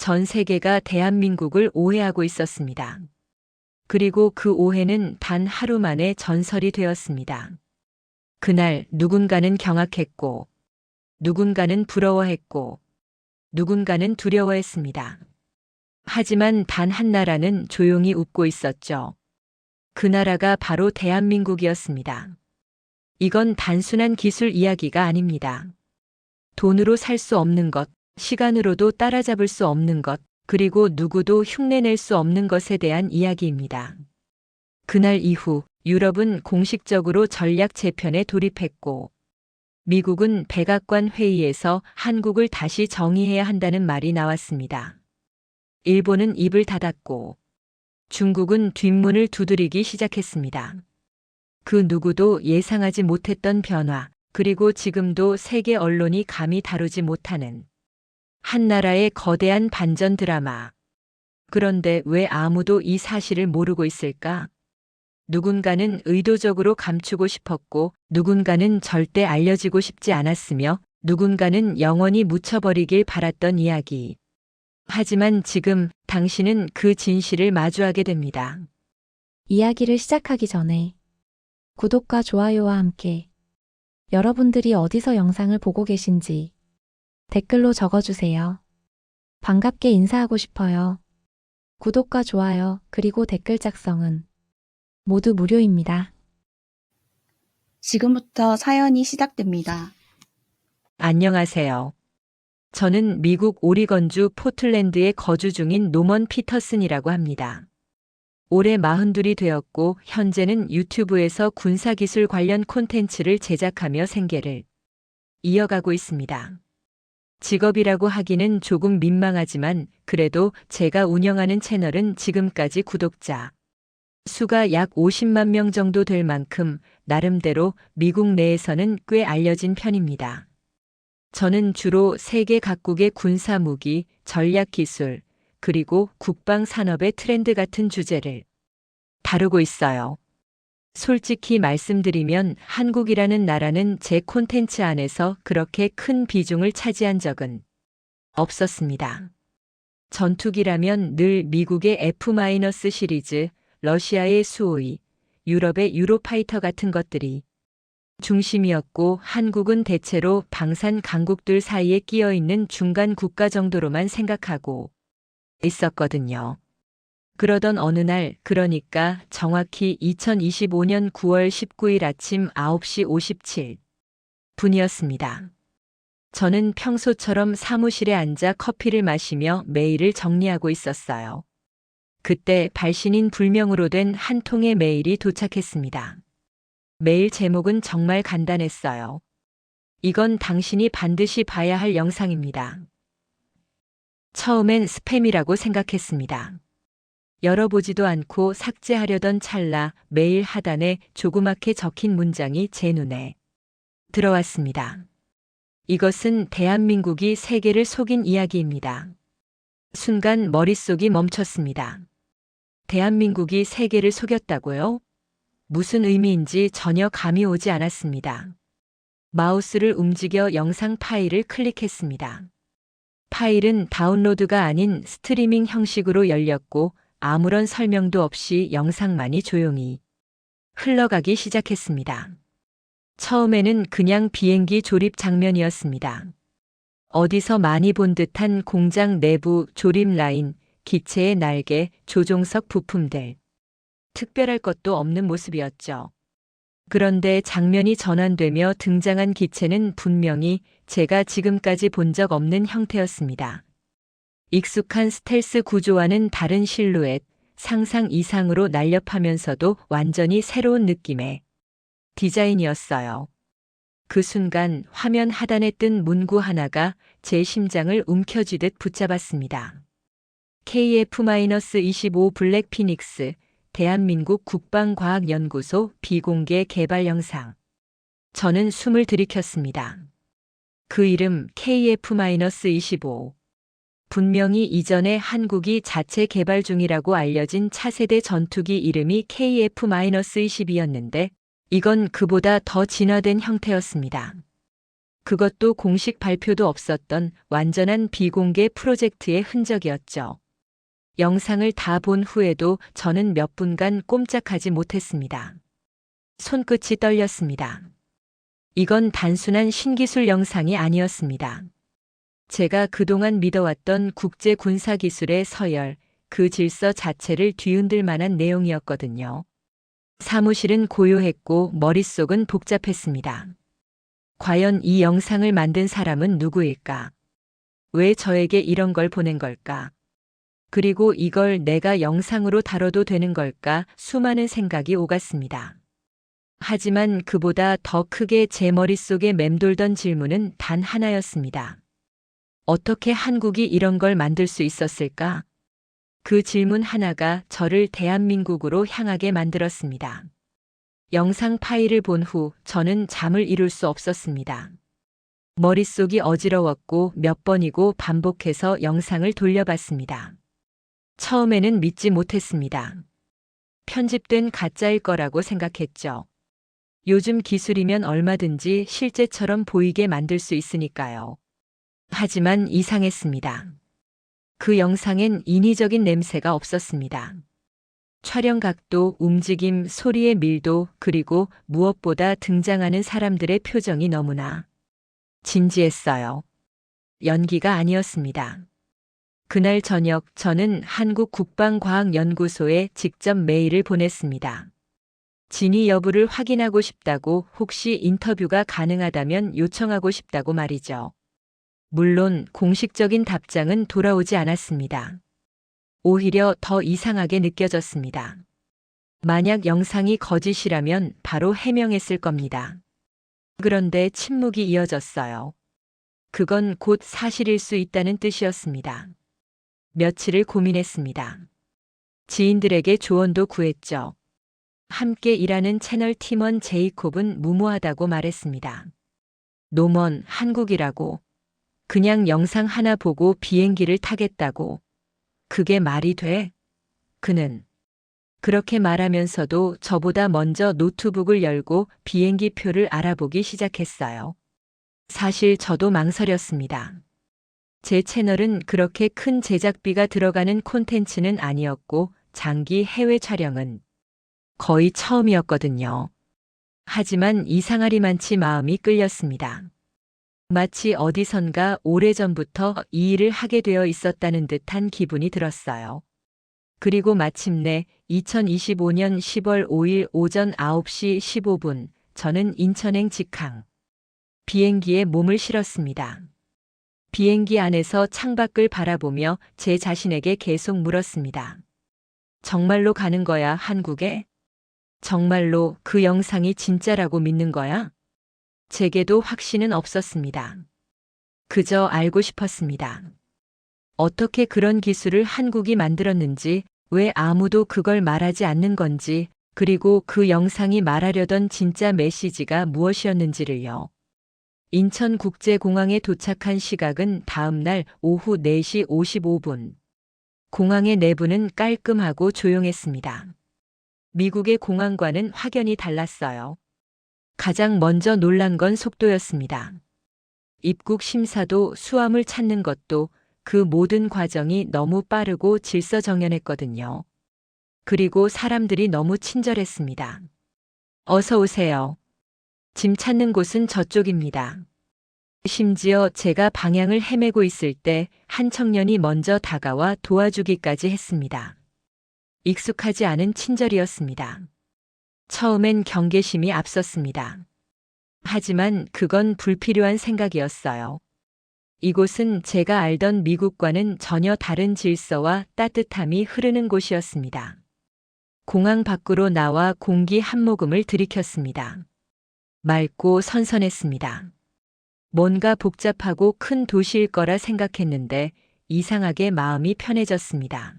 전 세계가 대한민국을 오해하고 있었습니다. 그리고 그 오해는 단 하루 만에 전설이 되었습니다. 그날 누군가는 경악했고, 누군가는 부러워했고, 누군가는 두려워했습니다. 하지만 단 한 나라는 조용히 웃고 있었죠. 그 나라가 바로 대한민국이었습니다. 이건 단순한 기술 이야기가 아닙니다. 돈으로 살 수 없는 것, 시간으로도 따라잡을 수 없는 것, 그리고 누구도 흉내낼 수 없는 것에 대한 이야기입니다. 그날 이후 유럽은 공식적으로 전략 재편에 돌입했고, 미국은 백악관 회의에서 한국을 다시 정의해야 한다는 말이 나왔습니다. 일본은 입을 닫았고, 중국은 뒷문을 두드리기 시작했습니다. 그 누구도 예상하지 못했던 변화, 그리고 지금도 세계 언론이 감히 다루지 못하는 한 나라의 거대한 반전 드라마. 그런데 왜 아무도 이 사실을 모르고 있을까? 누군가는 의도적으로 감추고 싶었고, 누군가는 절대 알려지고 싶지 않았으며, 누군가는 영원히 묻혀버리길 바랐던 이야기. 하지만 지금 당신은 그 진실을 마주하게 됩니다. 이야기를 시작하기 전에 구독과 좋아요와 함께 여러분들이 어디서 영상을 보고 계신지 댓글로 적어주세요. 반갑게 인사하고 싶어요. 구독과 좋아요 그리고 댓글 작성은 모두 무료입니다. 지금부터 사연이 시작됩니다. 안녕하세요. 저는 미국 오리건주 포틀랜드에 거주 중인 노먼 피터슨이라고 합니다. 올해 42이 되었고 현재는 유튜브에서 군사기술 관련 콘텐츠를 제작하며 생계를 이어가고 있습니다. 직업이라고 하기는 조금 민망하지만 그래도 제가 운영하는 채널은 지금까지 구독자 수가 약 50만 명 정도 될 만큼 나름대로 미국 내에서는 꽤 알려진 편입니다. 저는 주로 세계 각국의 군사무기, 전략기술, 그리고 국방산업의 트렌드 같은 주제를 다루고 있어요. 솔직히 말씀드리면 한국이라는 나라는 제 콘텐츠 안에서 그렇게 큰 비중을 차지한 적은 없었습니다. 전투기라면 늘 미국의 F- 시리즈, 러시아의 수호이, 유럽의 유로파이터 같은 것들이 중심이었고 한국은 대체로 방산 강국들 사이에 끼어 있는 중간 국가 정도로만 생각하고 있었거든요. 그러던 어느 날, 그러니까 정확히 2025년 9월 19일 아침 9시 57분이었습니다. 저는 평소처럼 사무실에 앉아 커피를 마시며 메일을 정리하고 있었어요. 그때 발신인 불명으로 된 한 통의 메일이 도착했습니다. 메일 제목은 정말 간단했어요. 이건 당신이 반드시 봐야 할 영상입니다. 처음엔 스팸이라고 생각했습니다. 열어보지도 않고 삭제하려던 찰나 메일 하단에 조그맣게 적힌 문장이 제 눈에 들어왔습니다. 이것은 대한민국이 세계를 속인 이야기입니다. 순간 머릿속이 멈췄습니다. 대한민국이 세계를 속였다고요? 무슨 의미인지 전혀 감이 오지 않았습니다. 마우스를 움직여 영상 파일을 클릭했습니다. 파일은 다운로드가 아닌 스트리밍 형식으로 열렸고 아무런 설명도 없이 영상만이 조용히 흘러가기 시작했습니다. 처음에는 그냥 비행기 조립 장면이었습니다. 어디서 많이 본 듯한 공장 내부 조립 라인, 기체의 날개, 조종석 부품들. 특별할 것도 없는 모습이었죠. 그런데 장면이 전환되며 등장한 기체는 분명히 제가 지금까지 본 적 없는 형태였습니다. 익숙한 스텔스 구조와는 다른 실루엣, 상상 이상으로 날렵하면서도 완전히 새로운 느낌의 디자인이었어요. 그 순간 화면 하단에 뜬 문구 하나가 제 심장을 움켜쥐듯 붙잡았습니다. KF-25 블랙 피닉스, 대한민국 국방과학연구소 비공개 개발 영상. 저는 숨을 들이켰습니다. 그 이름 KF-25. 분명히 이전에 한국이 자체 개발 중이라고 알려진 차세대 전투기 이름이 KF-22였는데 이건 그보다 더 진화된 형태였습니다. 그것도 공식 발표도 없었던 완전한 비공개 프로젝트의 흔적이었죠. 영상을 다 본 후에도 저는 몇 분간 꼼짝하지 못했습니다. 손끝이 떨렸습니다. 이건 단순한 신기술 영상이 아니었습니다. 제가 그동안 믿어왔던 국제 군사 기술의 서열, 그 질서 자체를 뒤흔들 만한 내용이었거든요. 사무실은 고요했고 머릿속은 복잡했습니다. 과연 이 영상을 만든 사람은 누구일까? 왜 저에게 이런 걸 보낸 걸까? 그리고 이걸 내가 영상으로 다뤄도 되는 걸까? 수많은 생각이 오갔습니다. 하지만 그보다 더 크게 제 머릿속에 맴돌던 질문은 단 하나였습니다. 어떻게 한국이 이런 걸 만들 수 있었을까? 그 질문 하나가 저를 대한민국으로 향하게 만들었습니다. 영상 파일을 본 후 저는 잠을 이룰 수 없었습니다. 머릿속이 어지러웠고 몇 번이고 반복해서 영상을 돌려봤습니다. 처음에는 믿지 못했습니다. 편집된 가짜일 거라고 생각했죠. 요즘 기술이면 얼마든지 실제처럼 보이게 만들 수 있으니까요. 하지만 이상했습니다. 그 영상엔 인위적인 냄새가 없었습니다. 촬영 각도, 움직임, 소리의 밀도, 그리고 무엇보다 등장하는 사람들의 표정이 너무나 진지했어요. 연기가 아니었습니다. 그날 저녁 저는 한국국방과학연구소에 직접 메일을 보냈습니다. 진위 여부를 확인하고 싶다고, 혹시 인터뷰가 가능하다면 요청하고 싶다고 말이죠. 물론 공식적인 답장은 돌아오지 않았습니다. 오히려 더 이상하게 느껴졌습니다. 만약 영상이 거짓이라면 바로 해명했을 겁니다. 그런데 침묵이 이어졌어요. 그건 곧 사실일 수 있다는 뜻이었습니다. 며칠을 고민했습니다. 지인들에게 조언도 구했죠. 함께 일하는 채널 팀원 제이콥은 무모하다고 말했습니다. 노먼 한국이라고. 그냥 영상 하나 보고 비행기를 타겠다고. 그게 말이 돼? 그는 그렇게 말하면서도 저보다 먼저 노트북을 열고 비행기 표를 알아보기 시작했어요. 사실 저도 망설였습니다. 제 채널은 그렇게 큰 제작비가 들어가는 콘텐츠는 아니었고 장기 해외 촬영은 거의 처음이었거든요. 하지만 이상하리만치 마음이 끌렸습니다. 마치 어디선가 오래전부터 이 일을 하게 되어 있었다는 듯한 기분이 들었어요. 그리고 마침내 2025년 10월 5일 오전 9시 15분 저는 인천행 직항 비행기에 몸을 실었습니다. 비행기 안에서 창밖을 바라보며 제 자신에게 계속 물었습니다. 정말로 가는 거야, 한국에? 정말로 그 영상이 진짜라고 믿는 거야? 제게도 확신은 없었습니다. 그저 알고 싶었습니다. 어떻게 그런 기술을 한국이 만들었는지, 왜 아무도 그걸 말하지 않는 건지, 그리고 그 영상이 말하려던 진짜 메시지가 무엇이었는지를요. 인천국제공항에 도착한 시각은 다음 날 오후 4시 55분. 공항의 내부는 깔끔하고 조용했습니다. 미국의 공항과는 확연히 달랐어요. 가장 먼저 놀란 건 속도였습니다. 입국 심사도 수암을 찾는 것도 그 모든 과정이 너무 빠르고 질서정연했거든요. 그리고 사람들이 너무 친절했습니다. 어서 오세요. 짐 찾는 곳은 저쪽입니다. 심지어 제가 방향을 헤매고 있을 때 한 청년이 먼저 다가와 도와주기까지 했습니다. 익숙하지 않은 친절이었습니다. 처음엔 경계심이 앞섰습니다. 하지만 그건 불필요한 생각이었어요. 이곳은 제가 알던 미국과는 전혀 다른 질서와 따뜻함이 흐르는 곳이었습니다. 공항 밖으로 나와 공기 한 모금을 들이켰습니다. 맑고 선선했습니다. 뭔가 복잡하고 큰 도시일 거라 생각했는데 이상하게 마음이 편해졌습니다.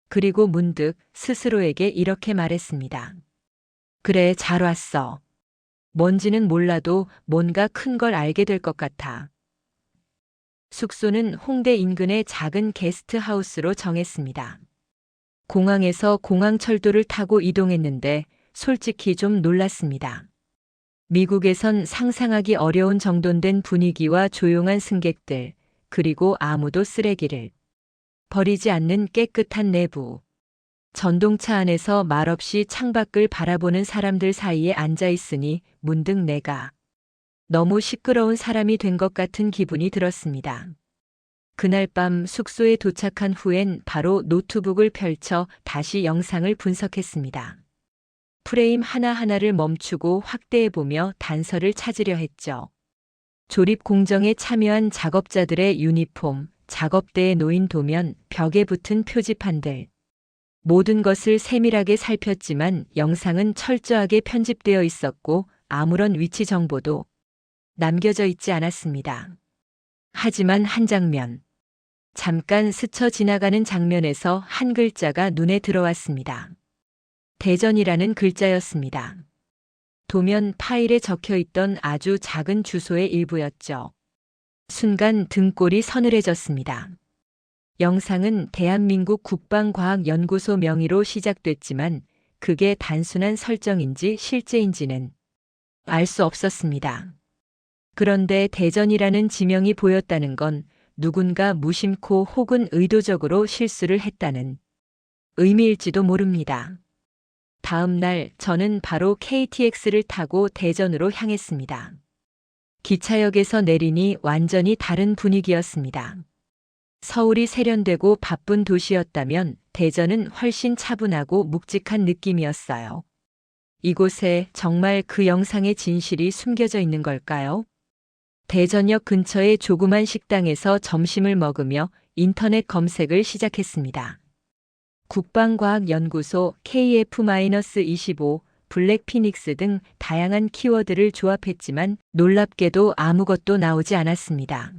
그리고 문득 스스로에게 이렇게 말했습니다. 그래, 잘 왔어. 뭔지는 몰라도 뭔가 큰 걸 알게 될 것 같아. 숙소는 홍대 인근의 작은 게스트하우스로 정했습니다. 공항에서 공항철도를 타고 이동했는데 솔직히 좀 놀랐습니다. 미국에선 상상하기 어려운 정돈된 분위기와 조용한 승객들, 그리고 아무도 쓰레기를 버리지 않는 깨끗한 내부. 전동차 안에서 말없이 창밖을 바라보는 사람들 사이에 앉아 있으니 문득 내가 너무 시끄러운 사람이 된 것 같은 기분이 들었습니다. 그날 밤 숙소에 도착한 후엔 바로 노트북을 펼쳐 다시 영상을 분석했습니다. 프레임 하나하나를 멈추고 확대해보며 단서를 찾으려 했죠. 조립 공정에 참여한 작업자들의 유니폼, 작업대에 놓인 도면, 벽에 붙은 표지판들. 모든 것을 세밀하게 살폈지만 영상은 철저하게 편집되어 있었고 아무런 위치 정보도 남겨져 있지 않았습니다. 하지만 한 장면, 잠깐 스쳐 지나가는 장면에서 한 글자가 눈에 들어왔습니다. 대전이라는 글자였습니다. 도면 파일에 적혀 있던 아주 작은 주소의 일부였죠. 순간 등골이 서늘해졌습니다. 영상은 대한민국 국방과학연구소 명의로 시작됐지만 그게 단순한 설정인지 실제인지는 알 수 없었습니다. 그런데 대전이라는 지명이 보였다는 건 누군가 무심코 혹은 의도적으로 실수를 했다는 의미일지도 모릅니다. 다음 날 저는 바로 KTX를 타고 대전으로 향했습니다. 기차역에서 내리니 완전히 다른 분위기였습니다. 서울이 세련되고 바쁜 도시였다면 대전은 훨씬 차분하고 묵직한 느낌이었어요. 이곳에 정말 그 영상의 진실이 숨겨져 있는 걸까요? 대전역 근처의 조그만 식당에서 점심을 먹으며 인터넷 검색을 시작했습니다. 국방과학연구소 KF-25, 블랙피닉스 등 다양한 키워드를 조합했지만 놀랍게도 아무것도 나오지 않았습니다.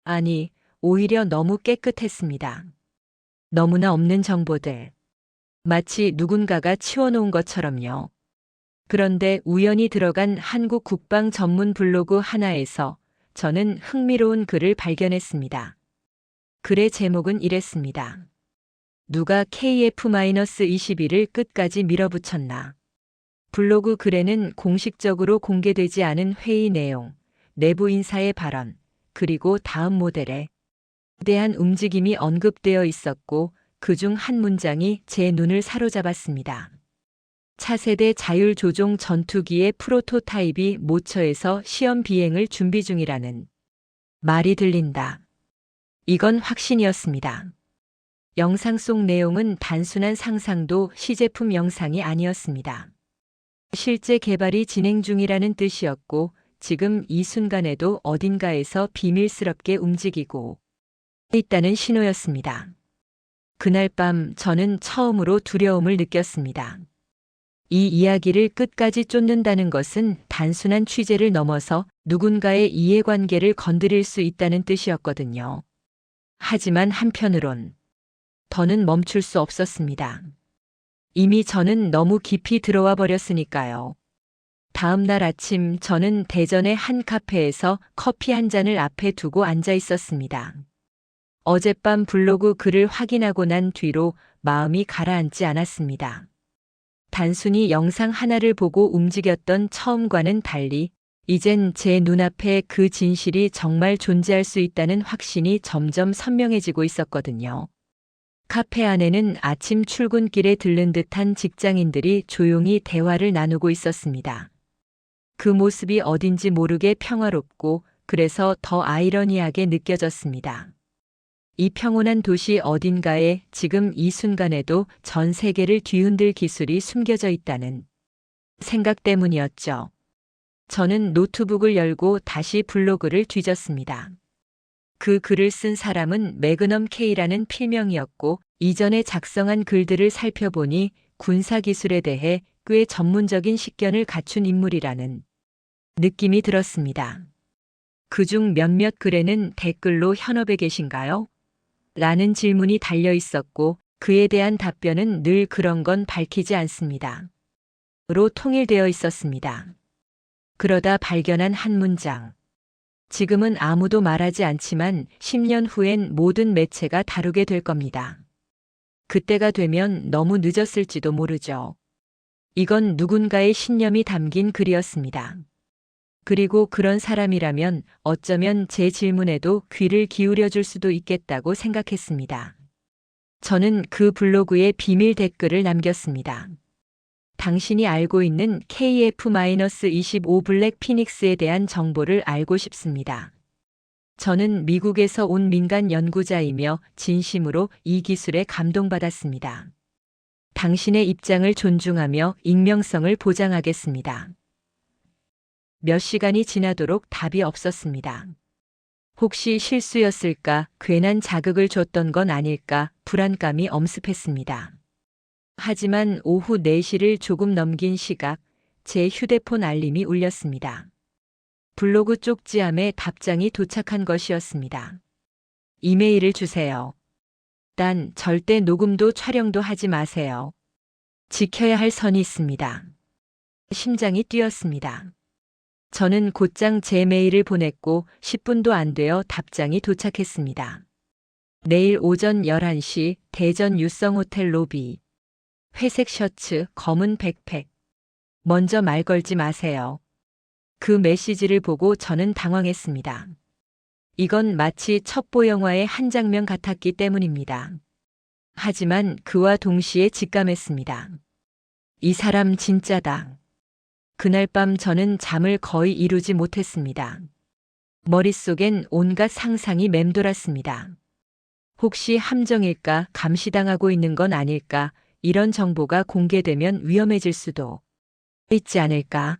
아니, 오히려 너무 깨끗했습니다. 너무나 없는 정보들. 마치 누군가가 치워놓은 것처럼요. 그런데 우연히 들어간 한국 국방 전문 블로그 하나에서 저는 흥미로운 글을 발견했습니다. 글의 제목은 이랬습니다. 누가 KF-21을 끝까지 밀어붙였나. 블로그 글에는 공식적으로 공개되지 않은 회의 내용, 내부 인사의 발언, 그리고 다음 모델에 대한 움직임이 언급되어 있었고 그중 한 문장이 제 눈을 사로잡았습니다. 차세대 자율조종 전투기의 프로토타입이 모처에서 시험 비행을 준비 중이라는 말이 들린다. 이건 확신이었습니다. 영상 속 내용은 단순한 상상도 시제품 영상이 아니었습니다. 실제 개발이 진행 중이라는 뜻이었고 지금 이 순간에도 어딘가에서 비밀스럽게 움직이고 있다는 신호였습니다. 그날 밤 저는 처음으로 두려움을 느꼈습니다. 이 이야기를 끝까지 쫓는다는 것은 단순한 취재를 넘어서 누군가의 이해관계를 건드릴 수 있다는 뜻이었거든요. 하지만 한편으론 더는 멈출 수 없었습니다. 이미 저는 너무 깊이 들어와 버렸으니까요. 다음 날 아침 저는 대전의 한 카페에서 커피 한 잔을 앞에 두고 앉아 있었습니다. 어젯밤 블로그 글을 확인하고 난 뒤로 마음이 가라앉지 않았습니다. 단순히 영상 하나를 보고 움직였던 처음과는 달리 이젠 제 눈앞에 그 진실이 정말 존재할 수 있다는 확신이 점점 선명해지고 있었거든요. 카페 안에는 아침 출근길에 들른 듯한 직장인들이 조용히 대화를 나누고 있었습니다. 그 모습이 어딘지 모르게 평화롭고 그래서 더 아이러니하게 느껴졌습니다. 이 평온한 도시 어딘가에 지금 이 순간에도 전 세계를 뒤흔들 기술이 숨겨져 있다는 생각 때문이었죠. 저는 노트북을 열고 다시 블로그를 뒤졌습니다. 그 글을 쓴 사람은 매그넘 K라는 필명이었고 이전에 작성한 글들을 살펴보니 군사기술에 대해 꽤 전문적인 식견을 갖춘 인물이라는 느낌이 들었습니다. 그중 몇몇 글에는 댓글로 현업에 계신가요? 라는 질문이 달려 있었고 그에 대한 답변은 늘 그런 건 밝히지 않습니다. 로 통일되어 있었습니다. 그러다 발견한 한 문장. 지금은 아무도 말하지 않지만 10년 후엔 모든 매체가 다루게 될 겁니다. 그때가 되면 너무 늦었을지도 모르죠. 이건 누군가의 신념이 담긴 글이었습니다. 그리고 그런 사람이라면 어쩌면 제 질문에도 귀를 기울여 줄 수도 있겠다고 생각했습니다. 저는 그 블로그에 비밀 댓글을 남겼습니다. 당신이 알고 있는 KF-25 블랙 피닉스에 대한 정보를 알고 싶습니다. 저는 미국에서 온 민간 연구자이며 진심으로 이 기술에 감동받았습니다. 당신의 입장을 존중하며 익명성을 보장하겠습니다. 몇 시간이 지나도록 답이 없었습니다. 혹시 실수였을까, 괜한 자극을 줬던 건 아닐까, 불안감이 엄습했습니다. 하지만 오후 4시를 조금 넘긴 시각, 제 휴대폰 알림이 울렸습니다. 블로그 쪽지함에 답장이 도착한 것이었습니다. 이메일을 주세요. 단 절대 녹음도 촬영도 하지 마세요. 지켜야 할 선이 있습니다. 심장이 뛰었습니다. 저는 곧장 제 메일을 보냈고 10분도 안 되어 답장이 도착했습니다. 내일 오전 11시 대전 유성호텔 로비. 회색 셔츠, 검은 백팩. 먼저 말 걸지 마세요. 그 메시지를 보고 저는 당황했습니다. 이건 마치 첩보 영화의 한 장면 같았기 때문입니다. 하지만 그와 동시에 직감했습니다. 이 사람 진짜다. 그날 밤 저는 잠을 거의 이루지 못했습니다. 머릿속엔 온갖 상상이 맴돌았습니다. 혹시 함정일까, 감시당하고 있는 건 아닐까, 이런 정보가 공개되면 위험해질 수도 있지 않을까.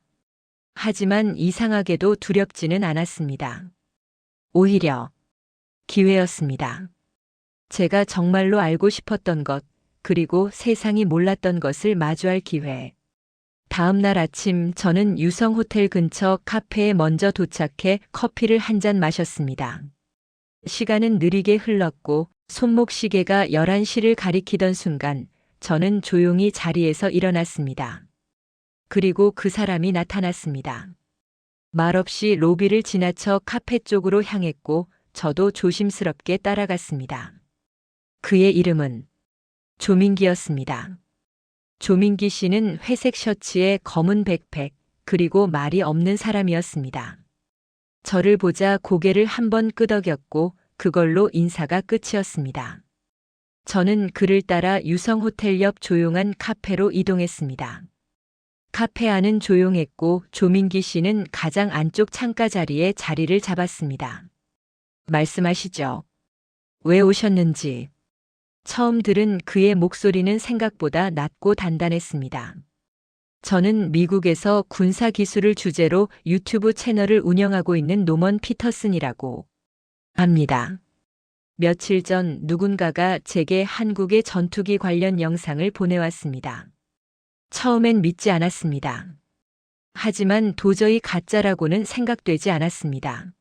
하지만 이상하게도 두렵지는 않았습니다. 오히려 기회였습니다. 제가 정말로 알고 싶었던 것, 그리고 세상이 몰랐던 것을 마주할 기회. 다음 날 아침 저는 유성호텔 근처 카페에 먼저 도착해 커피를 한 잔 마셨습니다. 시간은 느리게 흘렀고 손목 시계가 11시를 가리키던 순간 저는 조용히 자리에서 일어났습니다. 그리고 그 사람이 나타났습니다. 말없이 로비를 지나쳐 카페 쪽으로 향했고 저도 조심스럽게 따라갔습니다. 그의 이름은 조민기였습니다. 조민기 씨는 회색 셔츠에 검은 백팩, 그리고 말이 없는 사람이었습니다. 저를 보자 고개를 한번 끄덕였고 그걸로 인사가 끝이었습니다. 저는 그를 따라 유성호텔 옆 조용한 카페로 이동했습니다. 카페 안은 조용했고 조민기 씨는 가장 안쪽 창가 자리에 자리를 잡았습니다. 말씀하시죠. 왜 오셨는지. 처음 들은 그의 목소리는 생각보다 낮고 단단했습니다. 저는 미국에서 군사 기술을 주제로 유튜브 채널을 운영하고 있는 노먼 피터슨이라고 합니다. 며칠 전 누군가가 제게 한국의 전투기 관련 영상을 보내왔습니다. 처음엔 믿지 않았습니다. 하지만 도저히 가짜라고는 생각되지 않았습니다.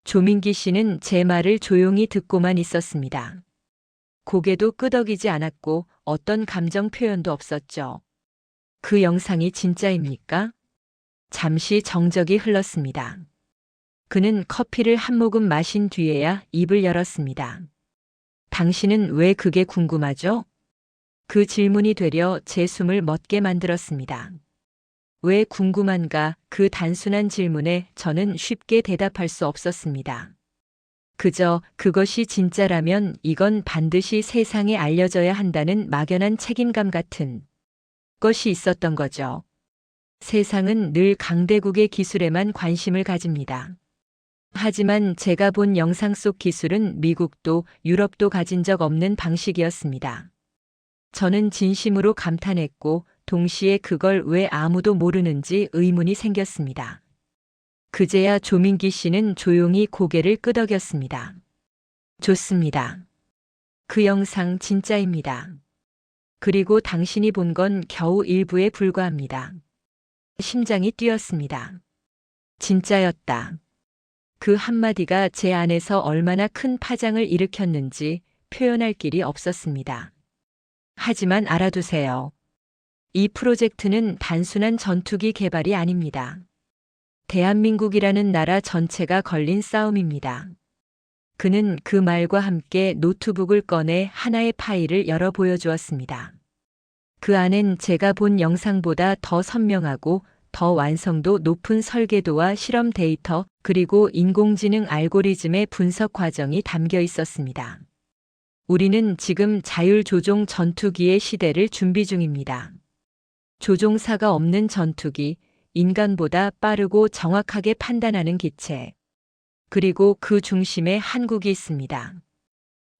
조민기 씨는 제 말을 조용히 듣고만 있었습니다. 고개도 끄덕이지 않았고 어떤 감정 표현도 없었죠. 그 영상이 진짜입니까? 잠시 정적이 흘렀습니다. 그는 커피를 한 모금 마신 뒤에야 입을 열었습니다. 당신은 왜 그게 궁금하죠? 그 질문이 되려 제 숨을 멎게 만들었습니다. 왜 궁금한가? 그 단순한 질문에 저는 쉽게 대답할 수 없었습니다. 그저 그것이 진짜라면 이건 반드시 세상에 알려져야 한다는 막연한 책임감 같은 것이 있었던 거죠. 세상은 늘 강대국의 기술에만 관심을 가집니다. 하지만 제가 본 영상 속 기술은 미국도 유럽도 가진 적 없는 방식이었습니다. 저는 진심으로 감탄했고 동시에 그걸 왜 아무도 모르는지 의문이 생겼습니다. 그제야 조민기 씨는 조용히 고개를 끄덕였습니다. 좋습니다. 그 영상 진짜입니다. 그리고 당신이 본 건 겨우 일부에 불과합니다. 심장이 뛰었습니다. 진짜였다. 그 한마디가 제 안에서 얼마나 큰 파장을 일으켰는지 표현할 길이 없었습니다. 하지만 알아두세요. 이 프로젝트는 단순한 전투기 개발이 아닙니다. 대한민국이라는 나라 전체가 걸린 싸움입니다. 그는 그 말과 함께 노트북을 꺼내 하나의 파일을 열어 보여주었습니다. 그 안엔 제가 본 영상보다 더 선명하고 더 완성도 높은 설계도와 실험 데이터, 그리고 인공지능 알고리즘의 분석 과정이 담겨 있었습니다. 우리는 지금 자율조종 전투기의 시대를 준비 중입니다. 조종사가 없는 전투기, 인간보다 빠르고 정확하게 판단하는 기체. 그리고 그 중심에 한국이 있습니다.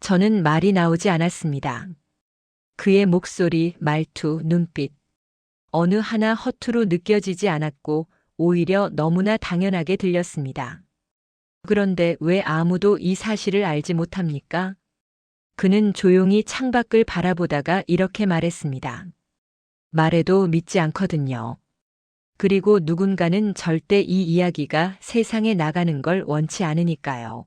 저는 말이 나오지 않았습니다. 그의 목소리, 말투, 눈빛. 어느 하나 허투루 느껴지지 않았고 오히려 너무나 당연하게 들렸습니다. 그런데 왜 아무도 이 사실을 알지 못합니까? 그는 조용히 창밖을 바라보다가 이렇게 말했습니다. 말해도 믿지 않거든요. 그리고 누군가는 절대 이 이야기가 세상에 나가는 걸 원치 않으니까요.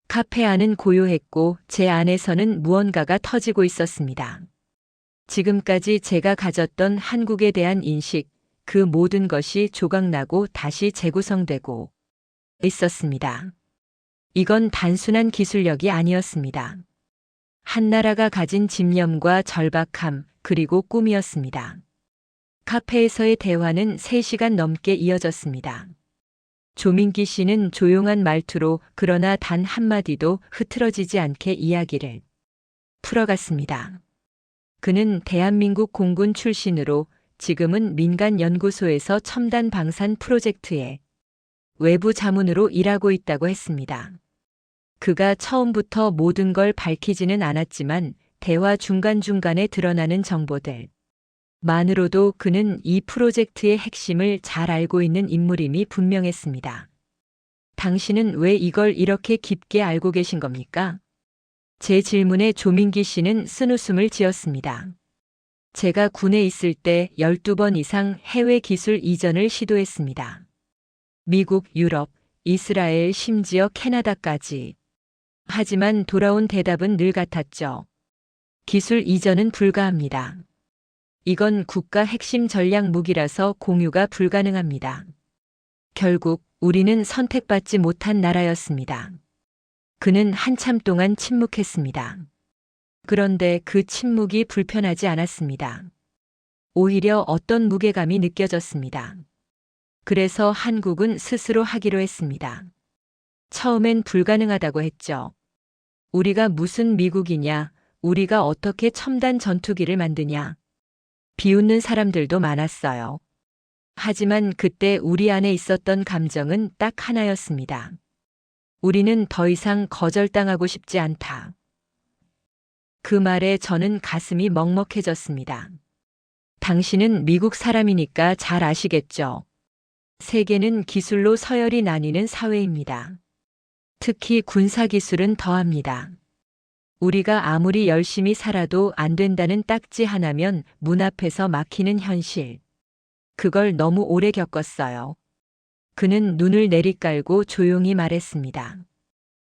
카페 안은 고요했고 제 안에서는 무언가가 터지고 있었습니다. 지금까지 제가 가졌던 한국에 대한 인식, 그 모든 것이 조각나고 다시 재구성되고 있었습니다. 이건 단순한 기술력이 아니었습니다. 한 나라가 가진 집념과 절박함, 그리고 꿈이었습니다. 카페에서의 대화는 3시간 넘게 이어졌습니다. 조민기 씨는 조용한 말투로 그러나 단 한마디도 흐트러지지 않게 이야기를 풀어갔습니다. 그는 대한민국 공군 출신으로 지금은 민간 연구소에서 첨단 방산 프로젝트에 외부 자문으로 일하고 있다고 했습니다. 그가 처음부터 모든 걸 밝히지는 않았지만 대화 중간중간에 드러나는 정보들 만으로도 그는 이 프로젝트의 핵심을 잘 알고 있는 인물임이 분명했습니다. 당신은 왜 이걸 이렇게 깊게 알고 계신 겁니까? 제 질문에 조민기 씨는 쓴웃음을 지었습니다. 제가 군에 있을 때 12번 이상 해외 기술 이전을 시도했습니다. 미국, 유럽, 이스라엘, 심지어 캐나다까지. 하지만 돌아온 대답은 늘 같았죠. 기술 이전은 불가합니다. 이건 국가 핵심 전략 무기라서 공유가 불가능합니다. 결국 우리는 선택받지 못한 나라였습니다. 그는 한참 동안 침묵했습니다. 그런데 그 침묵이 불편하지 않았습니다. 오히려 어떤 무게감이 느껴졌습니다. 그래서 한국은 스스로 하기로 했습니다. 처음엔 불가능하다고 했죠. 우리가 무슨 미국이냐, 우리가 어떻게 첨단 전투기를 만드냐. 비웃는 사람들도 많았어요. 하지만 그때 우리 안에 있었던 감정은 딱 하나였습니다. 우리는 더 이상 거절당하고 싶지 않다. 그 말에 저는 가슴이 먹먹해졌습니다. 당신은 미국 사람이니까 잘 아시겠죠. 세계는 기술로 서열이 나뉘는 사회입니다. 특히 군사기술은 더합니다. 우리가 아무리 열심히 살아도 안 된다는 딱지 하나면 문 앞에서 막히는 현실. 그걸 너무 오래 겪었어요. 그는 눈을 내리깔고 조용히 말했습니다.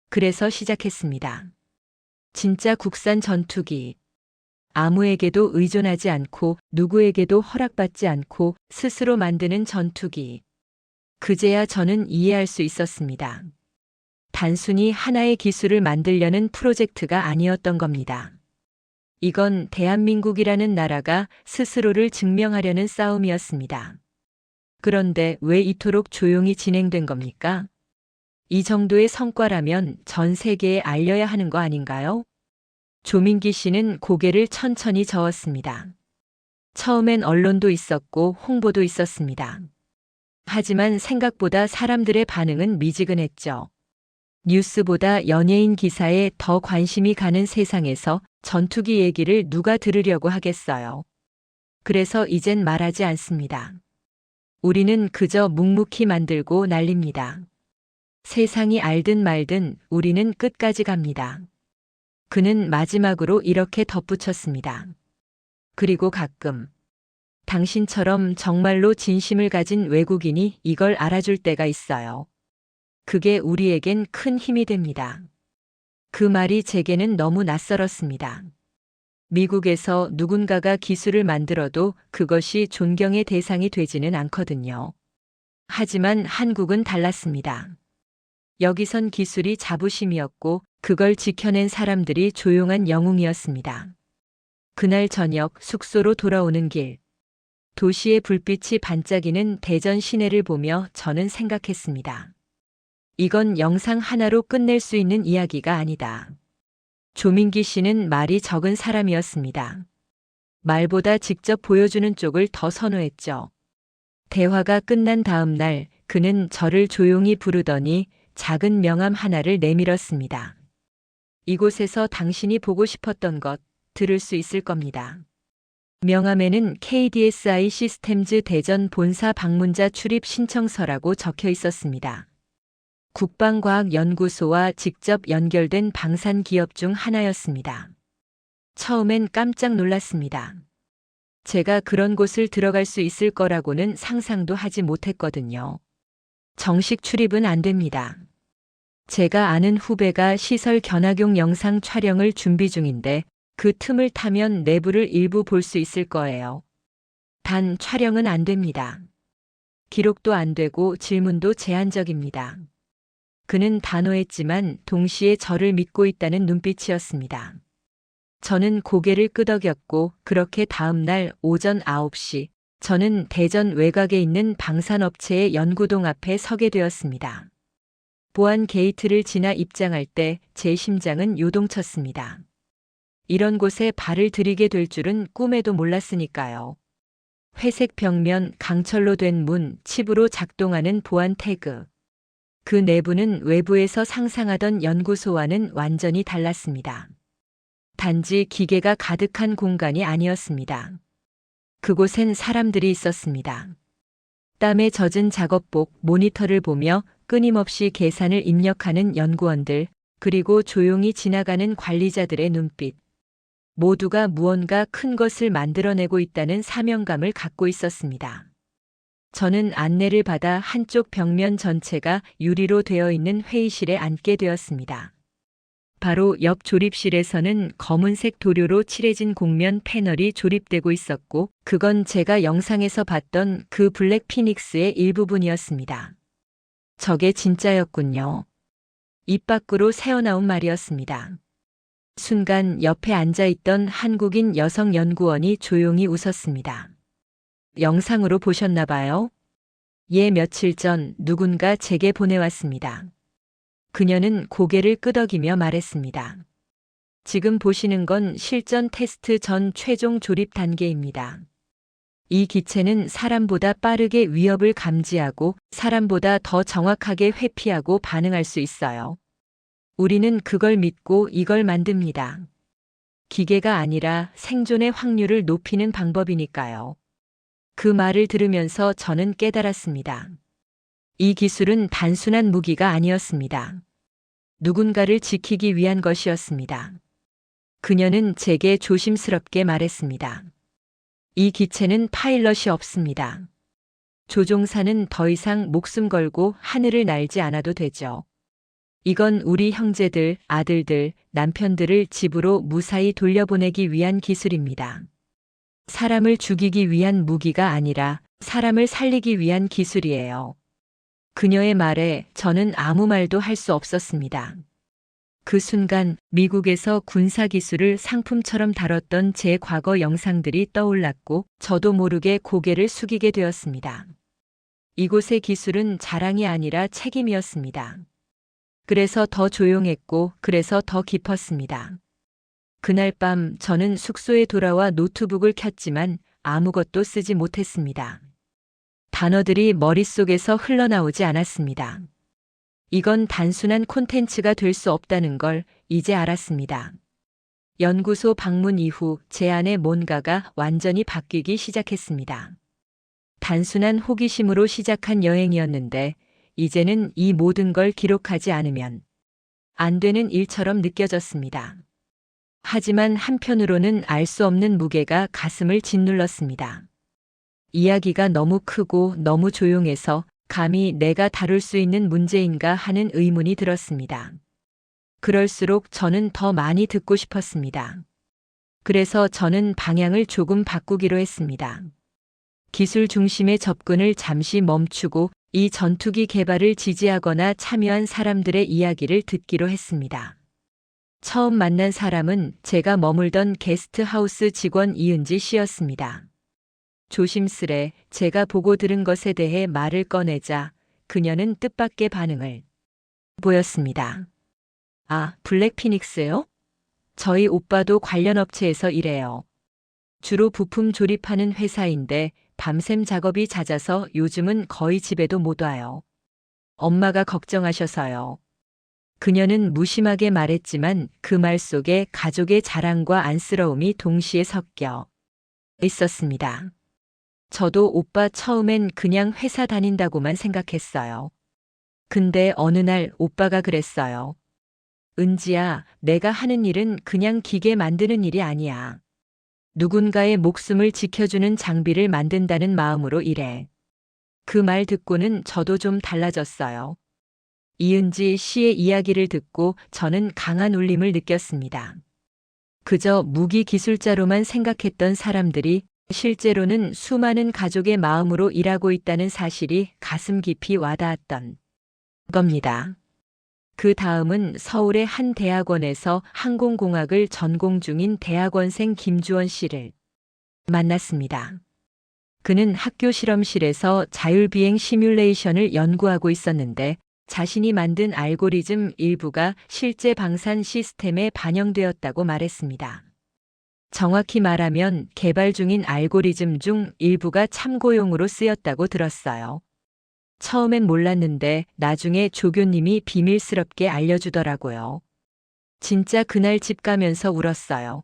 그래서 시작했습니다. 진짜 국산 전투기. 아무에게도 의존하지 않고 누구에게도 허락받지 않고 스스로 만드는 전투기. 그제야 저는 이해할 수 있었습니다. 단순히 하나의 기술을 만들려는 프로젝트가 아니었던 겁니다. 이건 대한민국이라는 나라가 스스로를 증명하려는 싸움이었습니다. 그런데 왜 이토록 조용히 진행된 겁니까? 이 정도의 성과라면 전 세계에 알려야 하는 거 아닌가요? 조민기 씨는 고개를 천천히 저었습니다. 처음엔 언론도 있었고 홍보도 있었습니다. 하지만 생각보다 사람들의 반응은 미지근했죠. 뉴스보다 연예인 기사에 더 관심이 가는 세상에서 전투기 얘기를 누가 들으려고 하겠어요. 그래서 이젠 말하지 않습니다. 우리는 그저 묵묵히 만들고 날립니다. 세상이 알든 말든 우리는 끝까지 갑니다. 그는 마지막으로 이렇게 덧붙였습니다. 그리고 가끔 당신처럼 정말로 진심을 가진 외국인이 이걸 알아줄 때가 있어요. 그게 우리에겐 큰 힘이 됩니다. 그 말이 제게는 너무 낯설었습니다. 미국에서 누군가가 기술을 만들어도 그것이 존경의 대상이 되지는 않거든요. 하지만 한국은 달랐습니다. 여기선 기술이 자부심이었고 그걸 지켜낸 사람들이 조용한 영웅이었습니다. 그날 저녁 숙소로 돌아오는 길. 도시의 불빛이 반짝이는 대전 시내를 보며 저는 생각했습니다. 이건 영상 하나로 끝낼 수 있는 이야기가 아니다. 조민기 씨는 말이 적은 사람이었습니다. 말보다 직접 보여주는 쪽을 더 선호했죠. 대화가 끝난 다음 날 그는 저를 조용히 부르더니 작은 명함 하나를 내밀었습니다. 이곳에서 당신이 보고 싶었던 것 들을 수 있을 겁니다. 명함에는 KDSI 시스템즈 대전 본사 방문자 출입 신청서라고 적혀 있었습니다. 국방과학연구소와 직접 연결된 방산 기업 중 하나였습니다. 처음엔 깜짝 놀랐습니다. 제가 그런 곳을 들어갈 수 있을 거라고는 상상도 하지 못했거든요. 정식 출입은 안 됩니다. 제가 아는 후배가 시설 견학용 영상 촬영을 준비 중인데 그 틈을 타면 내부를 일부 볼 수 있을 거예요. 단 촬영은 안 됩니다. 기록도 안 되고 질문도 제한적입니다. 그는 단호했지만 동시에 저를 믿고 있다는 눈빛이었습니다. 저는 고개를 끄덕였고 그렇게 다음 날 오전 9시 저는 대전 외곽에 있는 방산업체의 연구동 앞에 서게 되었습니다. 보안 게이트를 지나 입장할 때 제 심장은 요동쳤습니다. 이런 곳에 발을 들이게 될 줄은 꿈에도 몰랐으니까요. 회색 벽면, 강철로 된 문, 칩으로 작동하는 보안 태그. 그 내부는 외부에서 상상하던 연구소와는 완전히 달랐습니다. 단지 기계가 가득한 공간이 아니었습니다. 그곳엔 사람들이 있었습니다. 땀에 젖은 작업복, 모니터를 보며 끊임없이 계산을 입력하는 연구원들, 그리고 조용히 지나가는 관리자들의 눈빛. 모두가 무언가 큰 것을 만들어내고 있다는 사명감을 갖고 있었습니다. 저는 안내를 받아 한쪽 벽면 전체가 유리로 되어 있는 회의실에 앉게 되었습니다. 바로 옆 조립실에서는 검은색 도료로 칠해진 곡면 패널이 조립되고 있었고, 그건 제가 영상에서 봤던 그 블랙 피닉스의 일부분이었습니다. 저게 진짜였군요. 입 밖으로 새어나온 말이었습니다. 순간 옆에 앉아있던 한국인 여성 연구원이 조용히 웃었습니다. 영상으로 보셨나 봐요? 예, 며칠 전 누군가 제게 보내왔습니다. 그녀는 고개를 끄덕이며 말했습니다. 지금 보시는 건 실전 테스트 전 최종 조립 단계입니다. 이 기체는 사람보다 빠르게 위협을 감지하고 사람보다 더 정확하게 회피하고 반응할 수 있어요. 우리는 그걸 믿고 이걸 만듭니다. 기계가 아니라 생존의 확률을 높이는 방법이니까요. 그 말을 들으면서 저는 깨달았습니다. 이 기술은 단순한 무기가 아니었습니다. 누군가를 지키기 위한 것이었습니다. 그녀는 제게 조심스럽게 말했습니다. 이 기체는 파일럿이 없습니다. 조종사는 더 이상 목숨 걸고 하늘을 날지 않아도 되죠. 이건 우리 형제들, 아들들, 남편들을 집으로 무사히 돌려보내기 위한 기술입니다. 사람을 죽이기 위한 무기가 아니라 사람을 살리기 위한 기술이에요. 그녀의 말에 저는 아무 말도 할 수 없었습니다. 그 순간 미국에서 군사기술을 상품처럼 다뤘던 제 과거 영상들이 떠올랐고 저도 모르게 고개를 숙이게 되었습니다. 이곳의 기술은 자랑이 아니라 책임이었습니다. 그래서 더 조용했고 그래서 더 깊었습니다. 그날 밤 저는 숙소에 돌아와 노트북을 켰지만 아무것도 쓰지 못했습니다. 단어들이 머릿속에서 흘러나오지 않았습니다. 이건 단순한 콘텐츠가 될 수 없다는 걸 이제 알았습니다. 연구소 방문 이후 제 안에 뭔가가 완전히 바뀌기 시작했습니다. 단순한 호기심으로 시작한 여행이었는데 이제는 이 모든 걸 기록하지 않으면 안 되는 일처럼 느껴졌습니다. 하지만 한편으로는 알 수 없는 무게가 가슴을 짓눌렀습니다. 이야기가 너무 크고 너무 조용해서 감히 내가 다룰 수 있는 문제인가 하는 의문이 들었습니다. 그럴수록 저는 더 많이 듣고 싶었습니다. 그래서 저는 방향을 조금 바꾸기로 했습니다. 기술 중심의 접근을 잠시 멈추고 이 전투기 개발을 지지하거나 참여한 사람들의 이야기를 듣기로 했습니다. 처음 만난 사람은 제가 머물던 게스트하우스 직원 이은지 씨였습니다. 조심스레 제가 보고 들은 것에 대해 말을 꺼내자 그녀는 뜻밖의 반응을 보였습니다. 아, 블랙피닉스요? 저희 오빠도 관련 업체에서 일해요. 주로 부품 조립하는 회사인데 밤샘 작업이 잦아서 요즘은 거의 집에도 못 와요. 엄마가 걱정하셔서요. 그녀는 무심하게 말했지만 그 말 속에 가족의 자랑과 안쓰러움이 동시에 섞여 있었습니다. 저도 오빠 처음엔 그냥 회사 다닌다고만 생각했어요. 근데 어느 날 오빠가 그랬어요. 은지야, 내가 하는 일은 그냥 기계 만드는 일이 아니야. 누군가의 목숨을 지켜주는 장비를 만든다는 마음으로 일해. 그 말 듣고는 저도 좀 달라졌어요. 이은지 씨의 이야기를 듣고 저는 강한 울림을 느꼈습니다. 그저 무기 기술자로만 생각했던 사람들이 실제로는 수많은 가족의 마음으로 일하고 있다는 사실이 가슴 깊이 와닿았던 겁니다. 그 다음은 서울의 한 대학원에서 항공공학을 전공 중인 대학원생 김주원 씨를 만났습니다. 그는 학교 실험실에서 자율비행 시뮬레이션을 연구하고 있었는데 자신이 만든 알고리즘 일부가 실제 방산 시스템에 반영되었다고 말했습니다. 정확히 말하면 개발 중인 알고리즘 중 일부가 참고용으로 쓰였다고 들었어요. 처음엔 몰랐는데 나중에 조교님이 비밀스럽게 알려주더라고요. 진짜 그날 집 가면서 울었어요.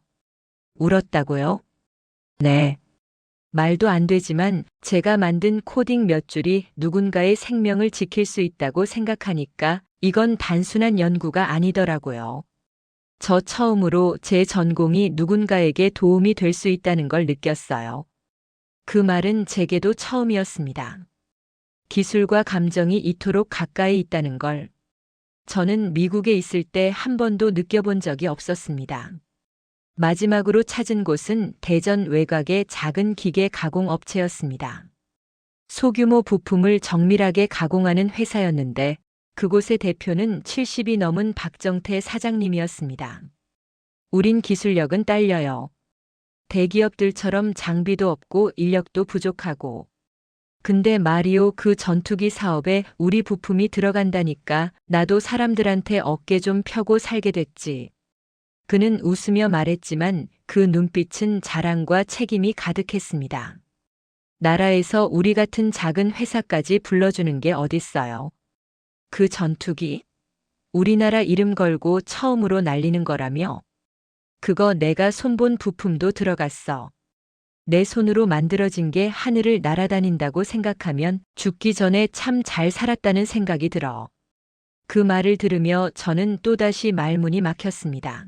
울었다고요? 네. 말도 안 되지만 제가 만든 코딩 몇 줄이 누군가의 생명을 지킬 수 있다고 생각하니까 이건 단순한 연구가 아니더라고요. 저 처음으로 제 전공이 누군가에게 도움이 될 수 있다는 걸 느꼈어요. 그 말은 제게도 처음이었습니다. 기술과 감정이 이토록 가까이 있다는 걸 저는 미국에 있을 때 한 번도 느껴본 적이 없었습니다. 마지막으로 찾은 곳은 대전 외곽의 작은 기계 가공 업체였습니다. 소규모 부품을 정밀하게 가공하는 회사였는데 그곳의 대표는 70이 넘은 박정태 사장님이었습니다. 우린 기술력은 딸려요. 대기업들처럼 장비도 없고 인력도 부족하고. 근데 마리오 그 전투기 사업에 우리 부품이 들어간다니까 나도 사람들한테 어깨 좀 펴고 살게 됐지. 그는 웃으며 말했지만 그 눈빛은 자랑과 책임이 가득했습니다. 나라에서 우리 같은 작은 회사까지 불러주는 게 어딨어요. 그 전투기? 우리나라 이름 걸고 처음으로 날리는 거라며? 그거 내가 손본 부품도 들어갔어. 내 손으로 만들어진 게 하늘을 날아다닌다고 생각하면 죽기 전에 참 잘 살았다는 생각이 들어. 그 말을 들으며 저는 또다시 말문이 막혔습니다.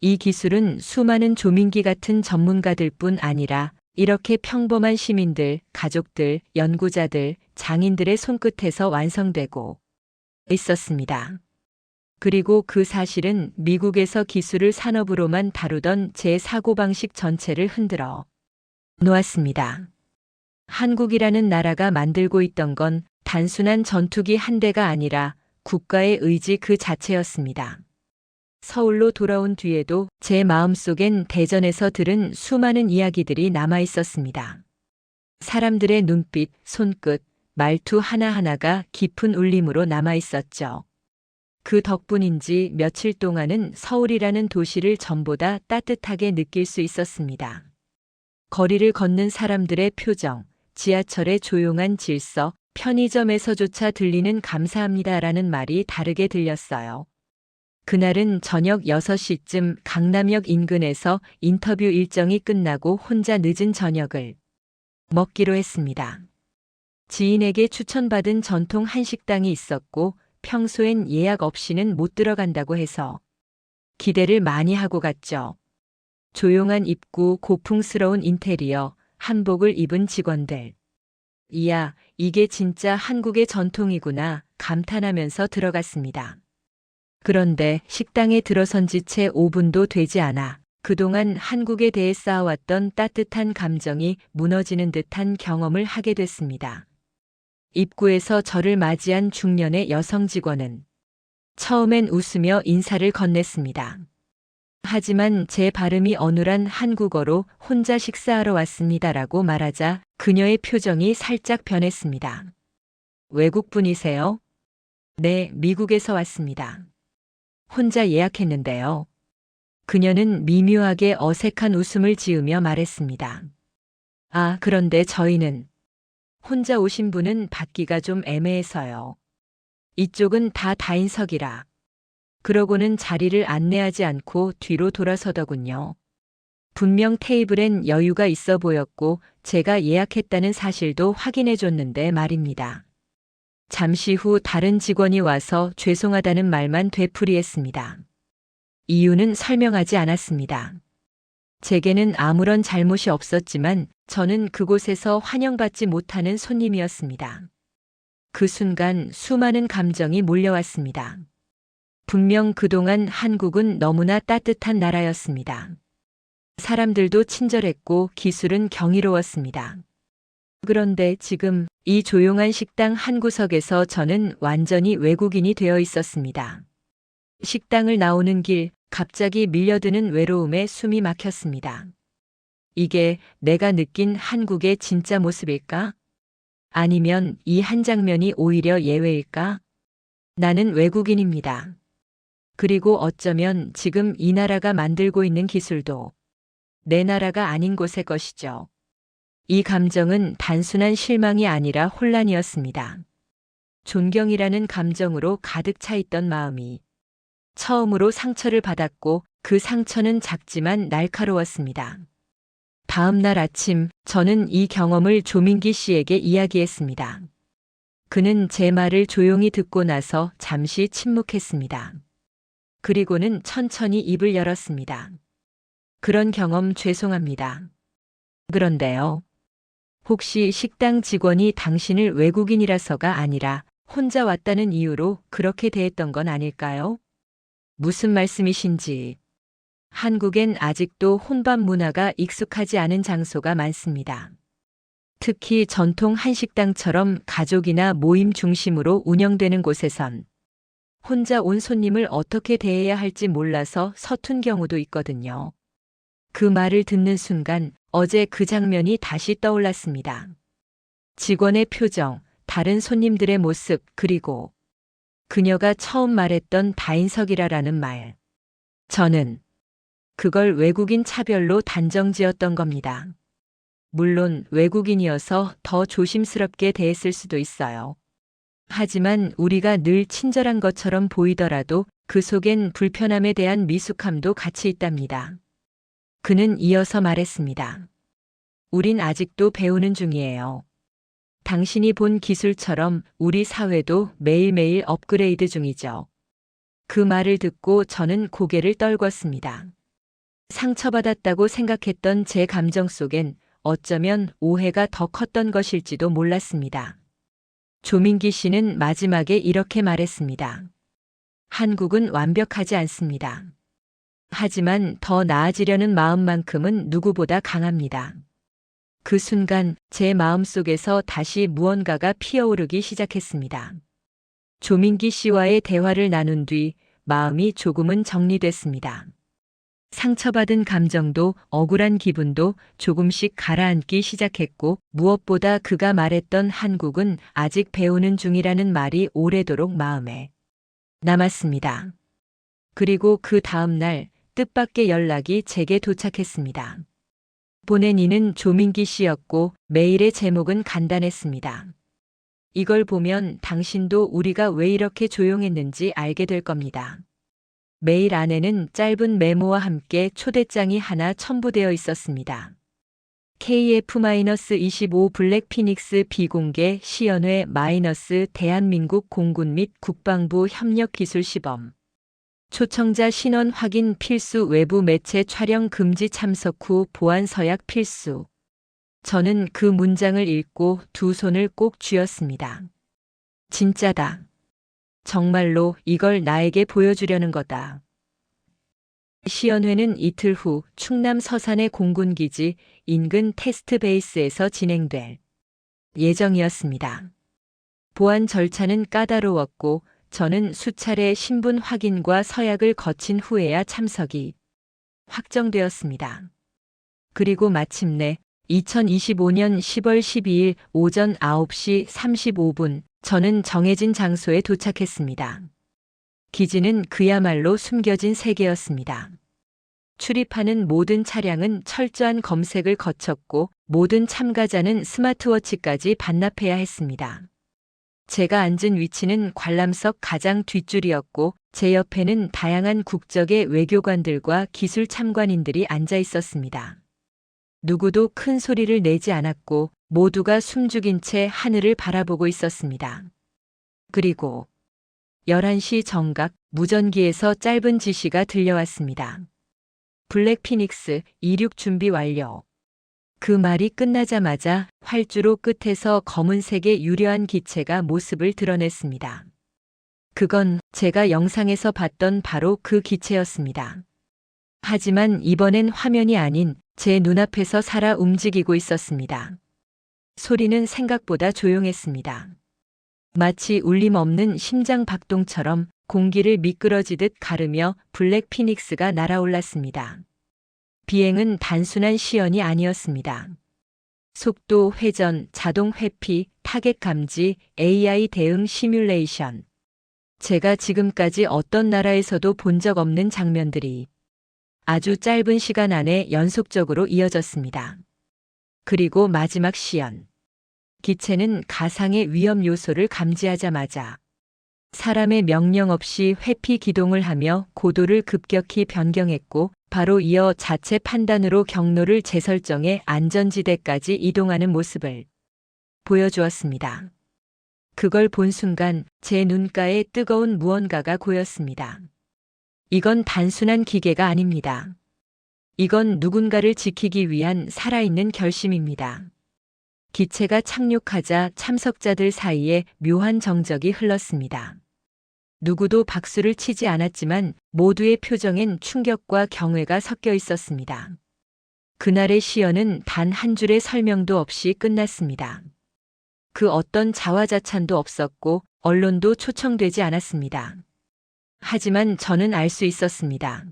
이 기술은 수많은 조민기 같은 전문가들 뿐 아니라 이렇게 평범한 시민들, 가족들, 연구자들, 장인들의 손끝에서 완성되고 있었습니다. 그리고 그 사실은 미국에서 기술을 산업으로만 다루던 제 사고방식 전체를 흔들어 놓았습니다. 한국이라는 나라가 만들고 있던 건 단순한 전투기 한 대가 아니라 국가의 의지 그 자체였습니다. 서울로 돌아온 뒤에도 제 마음속엔 대전에서 들은 수많은 이야기들이 남아 있었습니다. 사람들의 눈빛, 손끝, 말투 하나하나가 깊은 울림으로 남아 있었죠. 그 덕분인지 며칠 동안은 서울이라는 도시를 전보다 따뜻하게 느낄 수 있었습니다. 거리를 걷는 사람들의 표정, 지하철의 조용한 질서, 편의점에서조차 들리는 감사합니다라는 말이 다르게 들렸어요. 그날은 저녁 6시쯤 강남역 인근에서 인터뷰 일정이 끝나고 혼자 늦은 저녁을 먹기로 했습니다. 지인에게 추천받은 전통 한식당이 있었고 평소엔 예약 없이는 못 들어간다고 해서 기대를 많이 하고 갔죠. 조용한 입구, 고풍스러운 인테리어, 한복을 입은 직원들. 이야, 이게 진짜 한국의 전통이구나 감탄하면서 들어갔습니다. 그런데 식당에 들어선 지 채 5분도 되지 않아 그동안 한국에 대해 쌓아왔던 따뜻한 감정이 무너지는 듯한 경험을 하게 됐습니다. 입구에서 저를 맞이한 중년의 여성 직원은 처음엔 웃으며 인사를 건넸습니다. 하지만 제 발음이 어눌한 한국어로 혼자 식사하러 왔습니다라고 말하자 그녀의 표정이 살짝 변했습니다. 외국분이세요? 네, 미국에서 왔습니다. 혼자 예약했는데요. 그녀는 미묘하게 어색한 웃음을 지으며 말했습니다. 아, 그런데 저희는 혼자 오신 분은 받기가 좀 애매해서요. 이쪽은 다 다인석이라. 그러고는 자리를 안내하지 않고 뒤로 돌아서더군요. 분명 테이블엔 여유가 있어 보였고 제가 예약했다는 사실도 확인해 줬는데 말입니다. 잠시 후 다른 직원이 와서 죄송하다는 말만 되풀이했습니다. 이유는 설명하지 않았습니다. 제게는 아무런 잘못이 없었지만 저는 그곳에서 환영받지 못하는 손님이었습니다. 그 순간 수많은 감정이 몰려왔습니다. 분명 그동안 한국은 너무나 따뜻한 나라였습니다. 사람들도 친절했고 기술은 경이로웠습니다. 그런데 지금 이 조용한 식당 한 구석에서 저는 완전히 외국인이 되어 있었습니다. 식당을 나오는 길, 갑자기 밀려드는 외로움에 숨이 막혔습니다. 이게 내가 느낀 한국의 진짜 모습일까? 아니면 이 한 장면이 오히려 예외일까? 나는 외국인입니다. 그리고 어쩌면 지금 이 나라가 만들고 있는 기술도 내 나라가 아닌 곳의 것이죠. 이 감정은 단순한 실망이 아니라 혼란이었습니다. 존경이라는 감정으로 가득 차 있던 마음이 처음으로 상처를 받았고 그 상처는 작지만 날카로웠습니다. 다음 날 아침 저는 이 경험을 조민기 씨에게 이야기했습니다. 그는 제 말을 조용히 듣고 나서 잠시 침묵했습니다. 그리고는 천천히 입을 열었습니다. 그런 경험 죄송합니다. 그런데요. 혹시 식당 직원이 당신을 외국인이라서가 아니라 혼자 왔다는 이유로 그렇게 대했던 건 아닐까요? 무슨 말씀이신지. 한국엔 아직도 혼밥 문화가 익숙하지 않은 장소가 많습니다. 특히 전통 한식당처럼 가족이나 모임 중심으로 운영되는 곳에선 혼자 온 손님을 어떻게 대해야 할지 몰라서 서툰 경우도 있거든요. 그 말을 듣는 순간 어제 그 장면이 다시 떠올랐습니다. 직원의 표정, 다른 손님들의 모습, 그리고 그녀가 처음 말했던 다인석이라라는 말. 저는 그걸 외국인 차별로 단정 지었던 겁니다. 물론 외국인이어서 더 조심스럽게 대했을 수도 있어요. 하지만 우리가 늘 친절한 것처럼 보이더라도 그 속엔 불편함에 대한 미숙함도 같이 있답니다. 그는 이어서 말했습니다. 우린 아직도 배우는 중이에요. 당신이 본 기술처럼 우리 사회도 매일매일 업그레이드 중이죠. 그 말을 듣고 저는 고개를 떨궜습니다. 상처받았다고 생각했던 제 감정 속엔 어쩌면 오해가 더 컸던 것일지도 몰랐습니다. 조민기 씨는 마지막에 이렇게 말했습니다. 한국은 완벽하지 않습니다. 하지만 더 나아지려는 마음만큼은 누구보다 강합니다. 그 순간 제 마음속에서 다시 무언가가 피어오르기 시작했습니다. 조민기 씨와의 대화를 나눈 뒤 마음이 조금은 정리됐습니다. 상처받은 감정도 억울한 기분도 조금씩 가라앉기 시작했고 무엇보다 그가 말했던 한국은 아직 배우는 중이라는 말이 오래도록 마음에 남았습니다. 그리고 그 다음 날 뜻밖의 연락이 제게 도착했습니다. 보낸 이는 조민기 씨였고 메일의 제목은 간단했습니다. 이걸 보면 당신도 우리가 왜 이렇게 조용했는지 알게 될 겁니다. 메일 안에는 짧은 메모와 함께 초대장이 하나 첨부되어 있었습니다. KF-25 블랙피닉스 비공개 시연회 - 대한민국 공군 및 국방부 협력기술 시범. 초청자 신원 확인 필수 외부 매체 촬영 금지 참석 후 보안 서약 필수. 저는 그 문장을 읽고 두 손을 꼭 쥐었습니다. 진짜다. 정말로 이걸 나에게 보여주려는 거다. 시연회는 이틀 후 충남 서산의 공군기지 인근 테스트 베이스에서 진행될 예정이었습니다. 보안 절차는 까다로웠고 저는 수차례 신분 확인과 서약을 거친 후에야 참석이 확정되었습니다. 그리고 마침내 2025년 10월 12일 오전 9시 35분 저는 정해진 장소에 도착했습니다. 기지는 그야말로 숨겨진 세계였습니다. 출입하는 모든 차량은 철저한 검색을 거쳤고 모든 참가자는 스마트워치까지 반납해야 했습니다. 제가 앉은 위치는 관람석 가장 뒷줄이었고 제 옆에는 다양한 국적의 외교관들과 기술 참관인들이 앉아 있었습니다. 누구도 큰 소리를 내지 않았고 모두가 숨죽인 채 하늘을 바라보고 있었습니다. 그리고 11시 정각 무전기에서 짧은 지시가 들려왔습니다. 블랙 피닉스 이륙 준비 완료. 그 말이 끝나자마자 활주로 끝에서 검은색의 유려한 기체가 모습을 드러냈습니다. 그건 제가 영상에서 봤던 바로 그 기체였습니다. 하지만 이번엔 화면이 아닌 제 눈앞에서 살아 움직이고 있었습니다. 소리는 생각보다 조용했습니다. 마치 울림 없는 심장 박동처럼 공기를 미끄러지듯 가르며 블랙 피닉스가 날아올랐습니다. 비행은 단순한 시연이 아니었습니다. 속도, 회전, 자동 회피, 타겟 감지, AI 대응 시뮬레이션. 제가 지금까지 어떤 나라에서도 본 적 없는 장면들이 아주 짧은 시간 안에 연속적으로 이어졌습니다. 그리고 마지막 시연. 기체는 가상의 위험 요소를 감지하자마자 사람의 명령 없이 회피 기동을 하며 고도를 급격히 변경했고 바로 이어 자체 판단으로 경로를 재설정해 안전지대까지 이동하는 모습을 보여주었습니다. 그걸 본 순간 제 눈가에 뜨거운 무언가가 고였습니다. 이건 단순한 기계가 아닙니다. 이건 누군가를 지키기 위한 살아있는 결심입니다. 기체가 착륙하자 참석자들 사이에 묘한 정적이 흘렀습니다. 누구도 박수를 치지 않았지만 모두의 표정엔 충격과 경외가 섞여 있었습니다. 그날의 시연은 단 한 줄의 설명도 없이 끝났습니다. 그 어떤 자화자찬도 없었고 언론도 초청되지 않았습니다. 하지만 저는 알 수 있었습니다.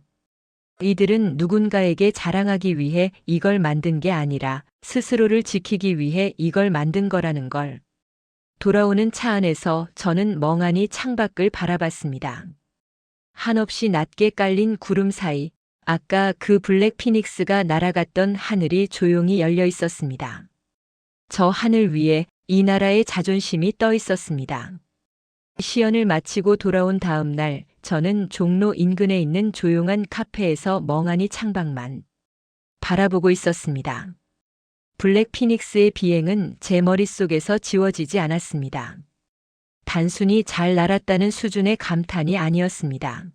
이들은 누군가에게 자랑하기 위해 이걸 만든 게 아니라 스스로를 지키기 위해 이걸 만든 거라는 걸. 돌아오는 차 안에서 저는 멍하니 창밖을 바라봤습니다. 한없이 낮게 깔린 구름 사이, 아까 그 블랙 피닉스가 날아갔던 하늘이 조용히 열려 있었습니다. 저 하늘 위에 이 나라의 자존심이 떠 있었습니다. 시연을 마치고 돌아온 다음 날, 저는 종로 인근에 있는 조용한 카페에서 멍하니 창밖만 바라보고 있었습니다. 블랙 피닉스의 비행은 제 머릿속에서 지워지지 않았습니다. 단순히 잘 날았다는 수준의 감탄이 아니었습니다.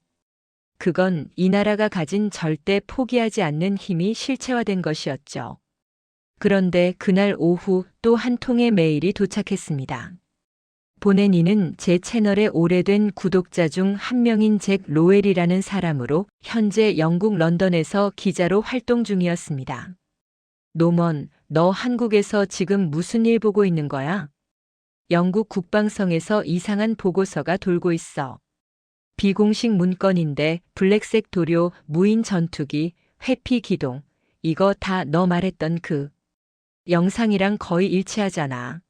그건 이 나라가 가진 절대 포기하지 않는 힘이 실체화된 것이었죠. 그런데 그날 오후 또 한 통의 메일이 도착했습니다. 보낸 이는 제 채널의 오래된 구독자 중 한 명인 잭 로웰이라는 사람으로 현재 영국 런던에서 기자로 활동 중이었습니다. 노먼, 너 한국에서 지금 무슨 일 보고 있는 거야? 영국 국방성에서 이상한 보고서가 돌고 있어. 비공식 문건인데 블랙색 도료, 무인 전투기, 회피 기동, 이거 다 너 말했던 그 영상이랑 거의 일치하잖아.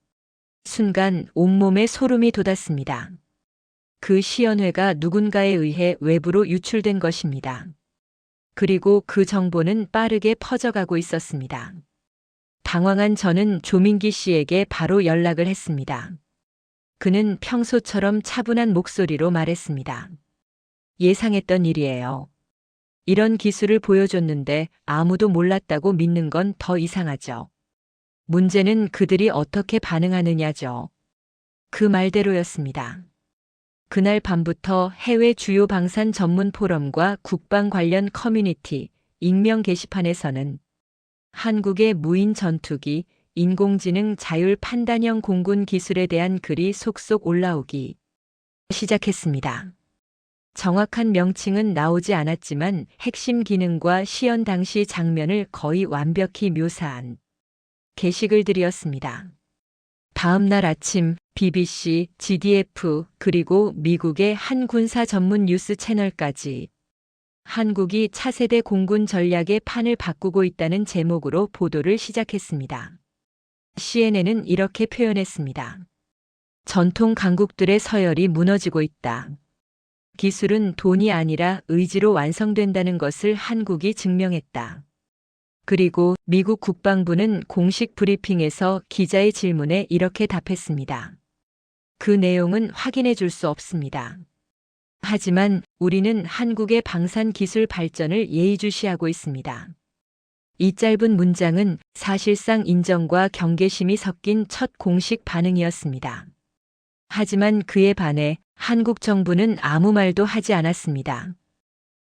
순간 온몸에 소름이 돋았습니다. 그 시연회가 누군가에 의해 외부로 유출된 것입니다. 그리고 그 정보는 빠르게 퍼져가고 있었습니다. 당황한 저는 조민기 씨에게 바로 연락을 했습니다. 그는 평소처럼 차분한 목소리로 말했습니다. 예상했던 일이에요. 이런 기술을 보여줬는데 아무도 몰랐다고 믿는 건 더 이상하죠. 문제는 그들이 어떻게 반응하느냐죠. 그 말대로였습니다. 그날 밤부터 해외 주요 방산 전문 포럼과 국방 관련 커뮤니티, 익명 게시판에서는 한국의 무인 전투기, 인공지능 자율 판단형 공군 기술에 대한 글이 속속 올라오기 시작했습니다. 정확한 명칭은 나오지 않았지만 핵심 기능과 시연 당시 장면을 거의 완벽히 묘사한 게시글들이었습니다. 다음 날 아침 BBC, GDF, 그리고 미국의 한 군사 전문 뉴스 채널까지 한국이 차세대 공군 전략의 판을 바꾸고 있다는 제목으로 보도를 시작했습니다. CNN은 이렇게 표현했습니다. 전통 강국들의 서열이 무너지고 있다. 기술은 돈이 아니라 의지로 완성된다는 것을 한국이 증명했다. 그리고 미국 국방부는 공식 브리핑에서 기자의 질문에 이렇게 답했습니다. 그 내용은 확인해 줄 수 없습니다. 하지만 우리는 한국의 방산 기술 발전을 예의주시하고 있습니다. 이 짧은 문장은 사실상 인정과 경계심이 섞인 첫 공식 반응이었습니다. 하지만 그에 반해 한국 정부는 아무 말도 하지 않았습니다.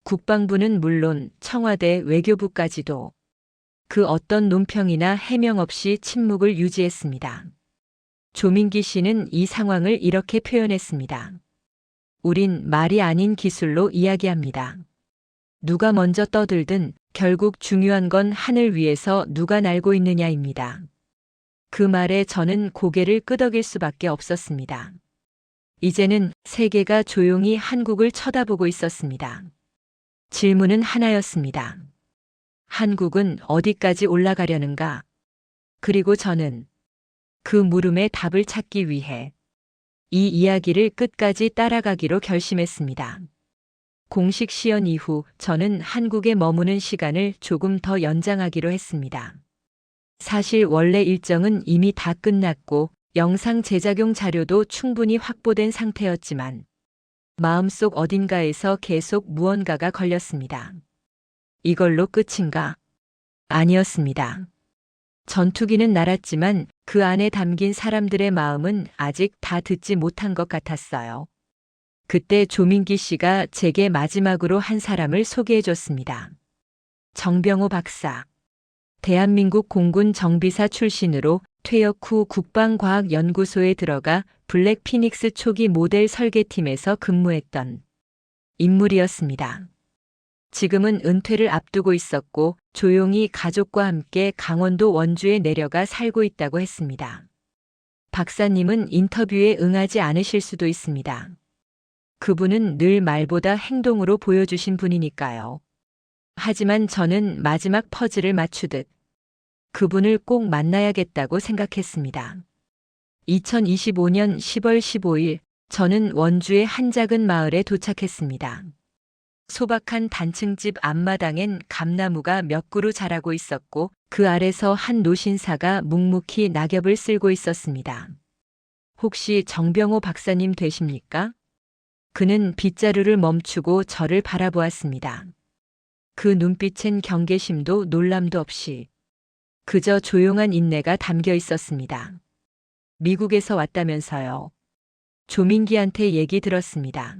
국방부는 물론 청와대 외교부까지도 그 어떤 논평이나 해명 없이 침묵을 유지했습니다. 조민기 씨는 이 상황을 이렇게 표현했습니다. 우린 말이 아닌 기술로 이야기합니다. 누가 먼저 떠들든 결국 중요한 건 하늘 위에서 누가 날고 있느냐입니다. 그 말에 저는 고개를 끄덕일 수밖에 없었습니다. 이제는 세계가 조용히 한국을 쳐다보고 있었습니다. 질문은 하나였습니다. 한국은 어디까지 올라가려는가? 그리고 저는 그 물음에 답을 찾기 위해 이 이야기를 끝까지 따라가기로 결심했습니다. 공식 시연 이후 저는 한국에 머무는 시간을 조금 더 연장하기로 했습니다. 사실 원래 일정은 이미 다 끝났고 영상 제작용 자료도 충분히 확보된 상태였지만 마음속 어딘가에서 계속 무언가가 걸렸습니다. 이걸로 끝인가? 아니었습니다. 전투기는 날았지만 그 안에 담긴 사람들의 마음은 아직 다 듣지 못한 것 같았어요. 그때 조민기 씨가 제게 마지막으로 한 사람을 소개해 줬습니다. 정병호 박사. 대한민국 공군 정비사 출신으로 퇴역 후 국방과학연구소에 들어가 블랙 피닉스 초기 모델 설계팀에서 근무했던 인물이었습니다. 지금은 은퇴를 앞두고 있었고 조용히 가족과 함께 강원도 원주에 내려가 살고 있다고 했습니다. 박사님은 인터뷰에 응하지 않으실 수도 있습니다. 그분은 늘 말보다 행동으로 보여주신 분이니까요. 하지만 저는 마지막 퍼즐을 맞추듯 그분을 꼭 만나야겠다고 생각했습니다. 2025년 10월 15일 저는 원주의 한 작은 마을에 도착했습니다. 소박한 단층집 앞마당엔 감나무가 몇 그루 자라고 있었고 그 아래서 한 노신사가 묵묵히 낙엽을 쓸고 있었습니다. 혹시 정병호 박사님 되십니까? 그는 빗자루를 멈추고 저를 바라보았습니다. 그 눈빛엔 경계심도 놀람도 없이 그저 조용한 인내가 담겨 있었습니다. 미국에서 왔다면서요. 조민기한테 얘기 들었습니다.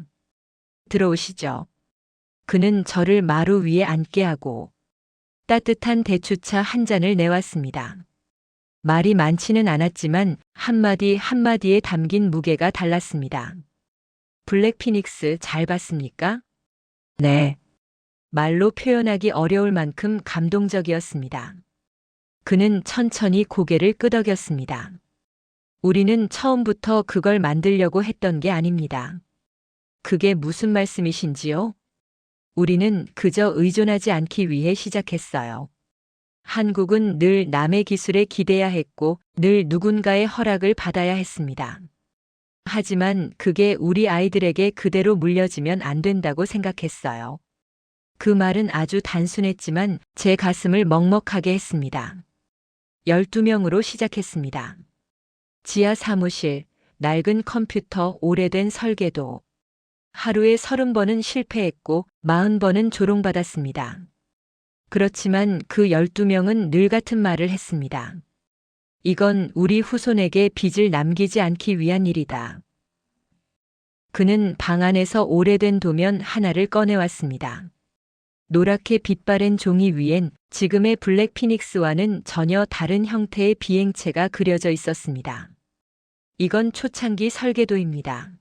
들어오시죠. 그는 저를 마루 위에 앉게 하고 따뜻한 대추차 한 잔을 내왔습니다. 말이 많지는 않았지만 한마디 한마디에 담긴 무게가 달랐습니다. 블랙 피닉스 잘 봤습니까? 네. 말로 표현하기 어려울 만큼 감동적이었습니다. 그는 천천히 고개를 끄덕였습니다. 우리는 처음부터 그걸 만들려고 했던 게 아닙니다. 그게 무슨 말씀이신지요? 우리는 그저 의존하지 않기 위해 시작했어요. 한국은 늘 남의 기술에 기대야 했고 늘 누군가의 허락을 받아야 했습니다. 하지만 그게 우리 아이들에게 그대로 물려지면 안 된다고 생각했어요. 그 말은 아주 단순했지만 제 가슴을 먹먹하게 했습니다. 12명으로 시작했습니다. 지하 사무실, 낡은 컴퓨터, 오래된 설계도. 하루에 30번은 실패했고 40번은 조롱받았습니다. 그렇지만 그 12명은 늘 같은 말을 했습니다. 이건 우리 후손에게 빚을 남기지 않기 위한 일이다. 그는 방 안에서 오래된 도면 하나를 꺼내왔습니다. 노랗게 빛바랜 종이 위엔 지금의 블랙 피닉스와는 전혀 다른 형태의 비행체가 그려져 있었습니다. 이건 초창기 설계도입니다.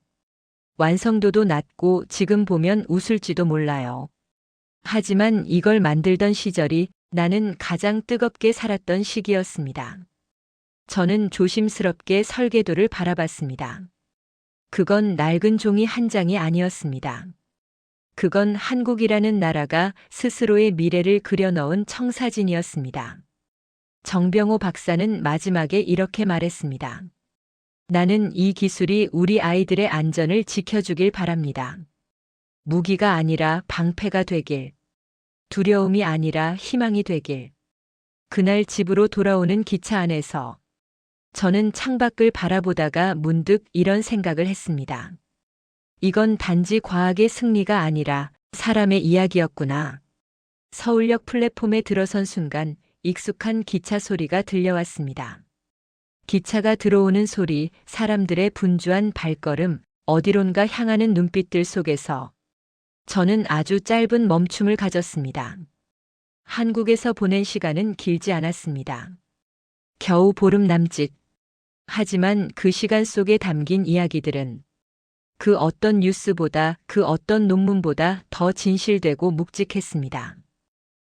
완성도도 낮고 지금 보면 웃을지도 몰라요. 하지만 이걸 만들던 시절이 나는 가장 뜨겁게 살았던 시기였습니다. 저는 조심스럽게 설계도를 바라봤습니다. 그건 낡은 종이 한 장이 아니었습니다. 그건 한국이라는 나라가 스스로의 미래를 그려넣은 청사진이었습니다. 정병호 박사는 마지막에 이렇게 말했습니다. 나는 이 기술이 우리 아이들의 안전을 지켜주길 바랍니다. 무기가 아니라 방패가 되길, 두려움이 아니라 희망이 되길. 그날 집으로 돌아오는 기차 안에서 저는 창밖을 바라보다가 문득 이런 생각을 했습니다. 이건 단지 과학의 승리가 아니라 사람의 이야기였구나. 서울역 플랫폼에 들어선 순간 익숙한 기차 소리가 들려왔습니다. 기차가 들어오는 소리, 사람들의 분주한 발걸음, 어디론가 향하는 눈빛들 속에서 저는 아주 짧은 멈춤을 가졌습니다. 한국에서 보낸 시간은 길지 않았습니다. 겨우 보름 남짓. 하지만 그 시간 속에 담긴 이야기들은 그 어떤 뉴스보다, 그 어떤 논문보다 더 진실되고 묵직했습니다.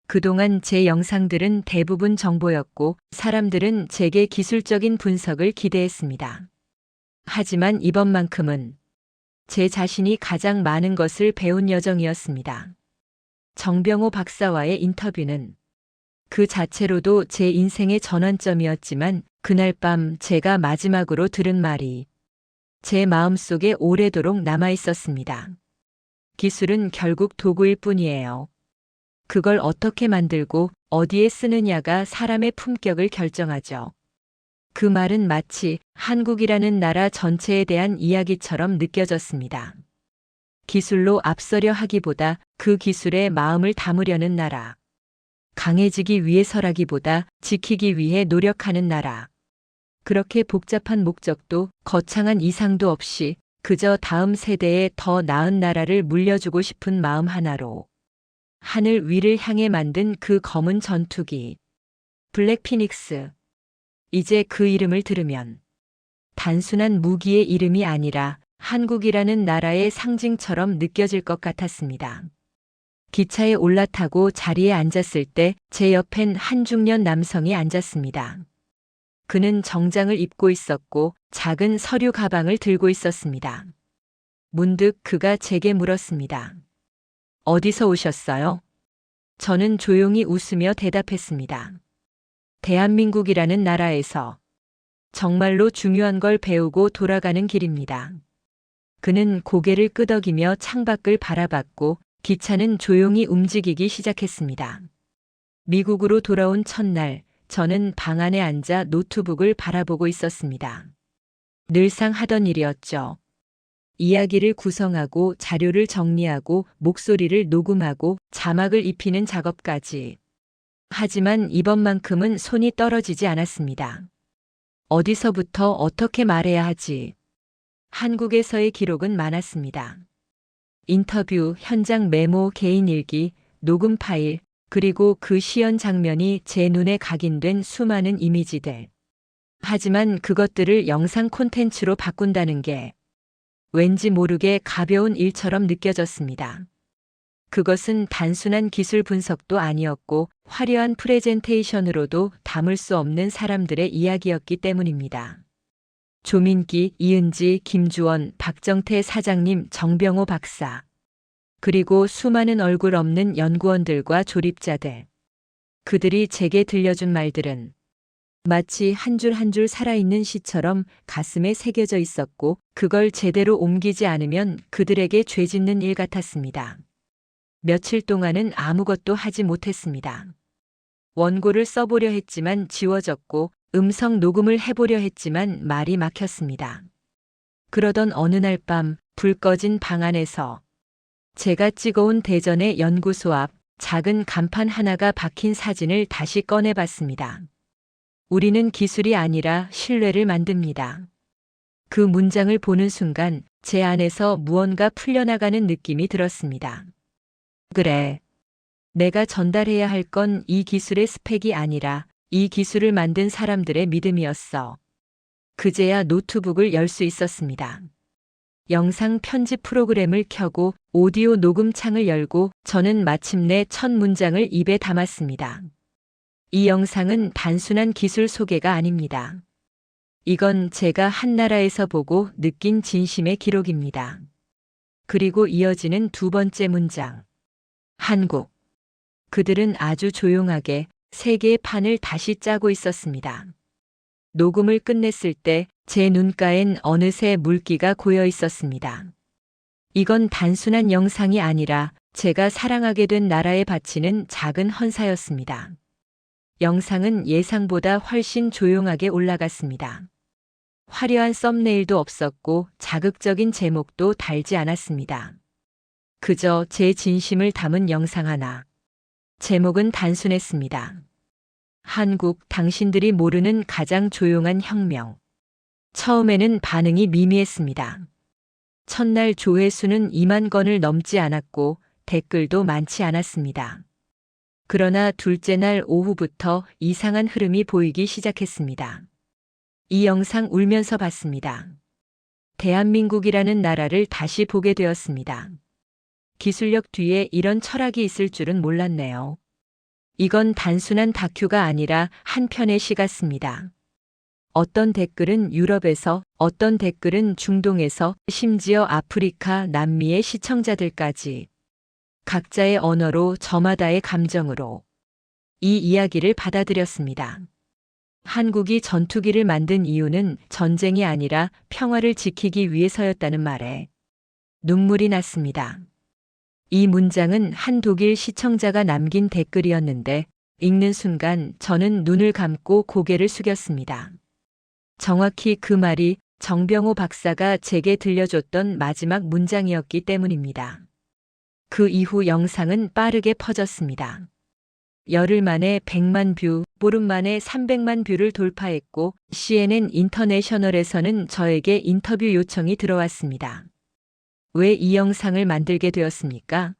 그동안 제 영상들은 대부분 정보였고 사람들은 제게 기술적인 분석을 기대했습니다. 하지만 이번만큼은 제 자신이 가장 많은 것을 배운 여정이었습니다. 정병호 박사와의 인터뷰는 그 자체로도 제 인생의 전환점이었지만 그날 밤 제가 마지막으로 들은 말이 제 마음속에 오래도록 남아 있었습니다. 기술은 결국 도구일 뿐이에요. 그걸 어떻게 만들고 어디에 쓰느냐가 사람의 품격을 결정하죠. 그 말은 마치 한국이라는 나라 전체에 대한 이야기처럼 느껴졌습니다. 기술로 앞서려 하기보다 그 기술에 마음을 담으려는 나라. 강해지기 위해서라기보다 지키기 위해 노력하는 나라. 그렇게 복잡한 목적도 거창한 이상도 없이 그저 다음 세대에 더 나은 나라를 물려주고 싶은 마음 하나로 하늘 위를 향해 만든 그 검은 전투기. 블랙 피닉스. 이제 그 이름을 들으면 단순한 무기의 이름이 아니라 한국이라는 나라의 상징처럼 느껴질 것 같았습니다. 기차에 올라타고 자리에 앉았을 때 제 옆엔 한 중년 남성이 앉았습니다. 그는 정장을 입고 있었고 작은 서류 가방을 들고 있었습니다. 문득 그가 제게 물었습니다. 어디서 오셨어요? 저는 조용히 웃으며 대답했습니다. 대한민국이라는 나라에서 정말로 중요한 걸 배우고 돌아가는 길입니다. 그는 고개를 끄덕이며 창밖을 바라봤고 기차는 조용히 움직이기 시작했습니다. 미국으로 돌아온 첫날, 저는 방 안에 앉아 노트북을 바라보고 있었습니다. 늘상 하던 일이었죠. 이야기를 구성하고 자료를 정리하고 목소리를 녹음하고 자막을 입히는 작업까지. 하지만 이번만큼은 손이 떨어지지 않았습니다. 어디서부터 어떻게 말해야 하지? 한국에서의 기록은 많았습니다. 인터뷰, 현장 메모, 개인 일기, 녹음 파일, 그리고 그 시연 장면이 제 눈에 각인된 수많은 이미지들. 하지만 그것들을 영상 콘텐츠로 바꾼다는 게 왠지 모르게 가벼운 일처럼 느껴졌습니다. 그것은 단순한 기술 분석도 아니었고 화려한 프레젠테이션으로도 담을 수 없는 사람들의 이야기였기 때문입니다. 조민기, 이은지, 김주원, 박정태 사장님, 정병호 박사. 그리고 수많은 얼굴 없는 연구원들과 조립자들. 그들이 제게 들려준 말들은 마치 한 줄 한 줄 살아있는 시처럼 가슴에 새겨져 있었고 그걸 제대로 옮기지 않으면 그들에게 죄 짓는 일 같았습니다. 며칠 동안은 아무것도 하지 못했습니다. 원고를 써보려 했지만 지워졌고 음성 녹음을 해보려 했지만 말이 막혔습니다. 그러던 어느 날 밤 불 꺼진 방 안에서 제가 찍어온 대전의 연구소 앞 작은 간판 하나가 박힌 사진을 다시 꺼내봤습니다. 우리는 기술이 아니라 신뢰를 만듭니다. 그 문장을 보는 순간 제 안에서 무언가 풀려나가는 느낌이 들었습니다. 그래. 내가 전달해야 할 건 이 기술의 스펙이 아니라 이 기술을 만든 사람들의 믿음이었어. 그제야 노트북을 열 수 있었습니다. 영상 편집 프로그램을 켜고 오디오 녹음 창을 열고 저는 마침내 첫 문장을 입에 담았습니다. 이 영상은 단순한 기술 소개가 아닙니다. 이건 제가 한나라에서 보고 느낀 진심의 기록입니다. 그리고 이어지는 두 번째 문장. 한국. 그들은 아주 조용하게 세 개의 판을 다시 짜고 있었습니다. 녹음을 끝냈을 때 제 눈가엔 어느새 물기가 고여 있었습니다. 이건 단순한 영상이 아니라 제가 사랑하게 된 나라에 바치는 작은 헌사였습니다. 영상은 예상보다 훨씬 조용하게 올라갔습니다. 화려한 썸네일도 없었고 자극적인 제목도 달지 않았습니다. 그저 제 진심을 담은 영상 하나. 제목은 단순했습니다. 한국, 당신들이 모르는 가장 조용한 혁명. 처음에는 반응이 미미했습니다. 첫날 조회수는 2만 건을 넘지 않았고 댓글도 많지 않았습니다. 그러나 둘째 날 오후부터 이상한 흐름이 보이기 시작했습니다. 이 영상 울면서 봤습니다. 대한민국이라는 나라를 다시 보게 되었습니다. 기술력 뒤에 이런 철학이 있을 줄은 몰랐네요. 이건 단순한 다큐가 아니라 한 편의 시 같습니다. 어떤 댓글은 유럽에서, 어떤 댓글은 중동에서, 심지어 아프리카, 남미의 시청자들까지 각자의 언어로 저마다의 감정으로 이 이야기를 받아들였습니다. 한국이 전투기를 만든 이유는 전쟁이 아니라 평화를 지키기 위해서였다는 말에 눈물이 났습니다. 이 문장은 한 독일 시청자가 남긴 댓글이었는데 읽는 순간 저는 눈을 감고 고개를 숙였습니다. 정확히 그 말이 정병호 박사가 제게 들려줬던 마지막 문장이었기 때문입니다. 그 이후 영상은 빠르게 퍼졌습니다. 열흘 만에 100만 뷰, 보름 만에 300만 뷰를 돌파했고 CNN 인터내셔널에서는 저에게 인터뷰 요청이 들어왔습니다. 왜 이 영상을 만들게 되었습니까?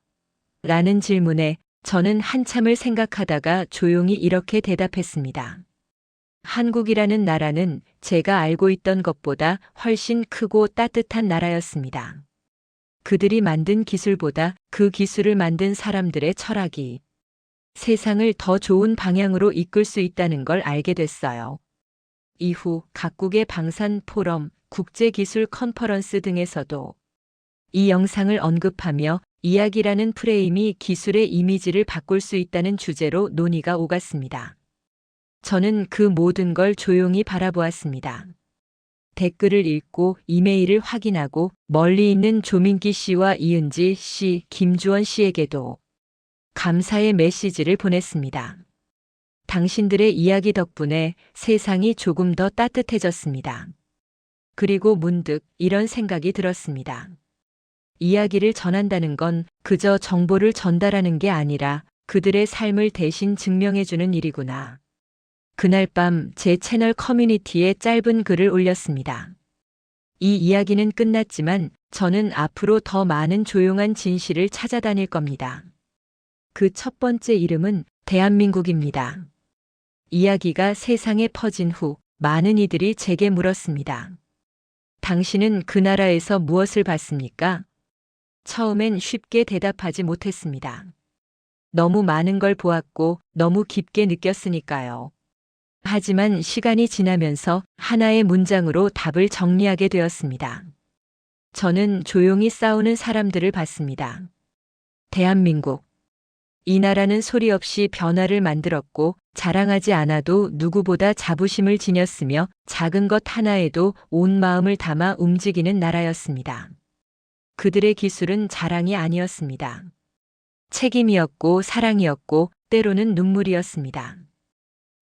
라는 질문에 저는 한참을 생각하다가 조용히 이렇게 대답했습니다. 한국이라는 나라는 제가 알고 있던 것보다 훨씬 크고 따뜻한 나라였습니다. 그들이 만든 기술보다 그 기술을 만든 사람들의 철학이 세상을 더 좋은 방향으로 이끌 수 있다는 걸 알게 됐어요. 이후 각국의 방산 포럼, 국제기술 컨퍼런스 등에서도 이 영상을 언급하며 이야기라는 프레임이 기술의 이미지를 바꿀 수 있다는 주제로 논의가 오갔습니다. 저는 그 모든 걸 조용히 바라보았습니다. 댓글을 읽고 이메일을 확인하고 멀리 있는 조민기 씨와 이은지 씨, 김주원 씨에게도 감사의 메시지를 보냈습니다. 당신들의 이야기 덕분에 세상이 조금 더 따뜻해졌습니다. 그리고 문득 이런 생각이 들었습니다. 이야기를 전한다는 건 그저 정보를 전달하는 게 아니라 그들의 삶을 대신 증명해주는 일이구나. 그날 밤 제 채널 커뮤니티에 짧은 글을 올렸습니다. 이 이야기는 끝났지만 저는 앞으로 더 많은 조용한 진실을 찾아다닐 겁니다. 그 첫 번째 이름은 대한민국입니다. 이야기가 세상에 퍼진 후 많은 이들이 제게 물었습니다. 당신은 그 나라에서 무엇을 봤습니까? 처음엔 쉽게 대답하지 못했습니다. 너무 많은 걸 보았고 너무 깊게 느꼈으니까요. 하지만 시간이 지나면서 하나의 문장으로 답을 정리하게 되었습니다. 저는 조용히 싸우는 사람들을 봤습니다. 대한민국. 이 나라는 소리 없이 변화를 만들었고 자랑하지 않아도 누구보다 자부심을 지녔으며 작은 것 하나에도 온 마음을 담아 움직이는 나라였습니다. 그들의 기술은 자랑이 아니었습니다. 책임이었고 사랑이었고 때로는 눈물이었습니다.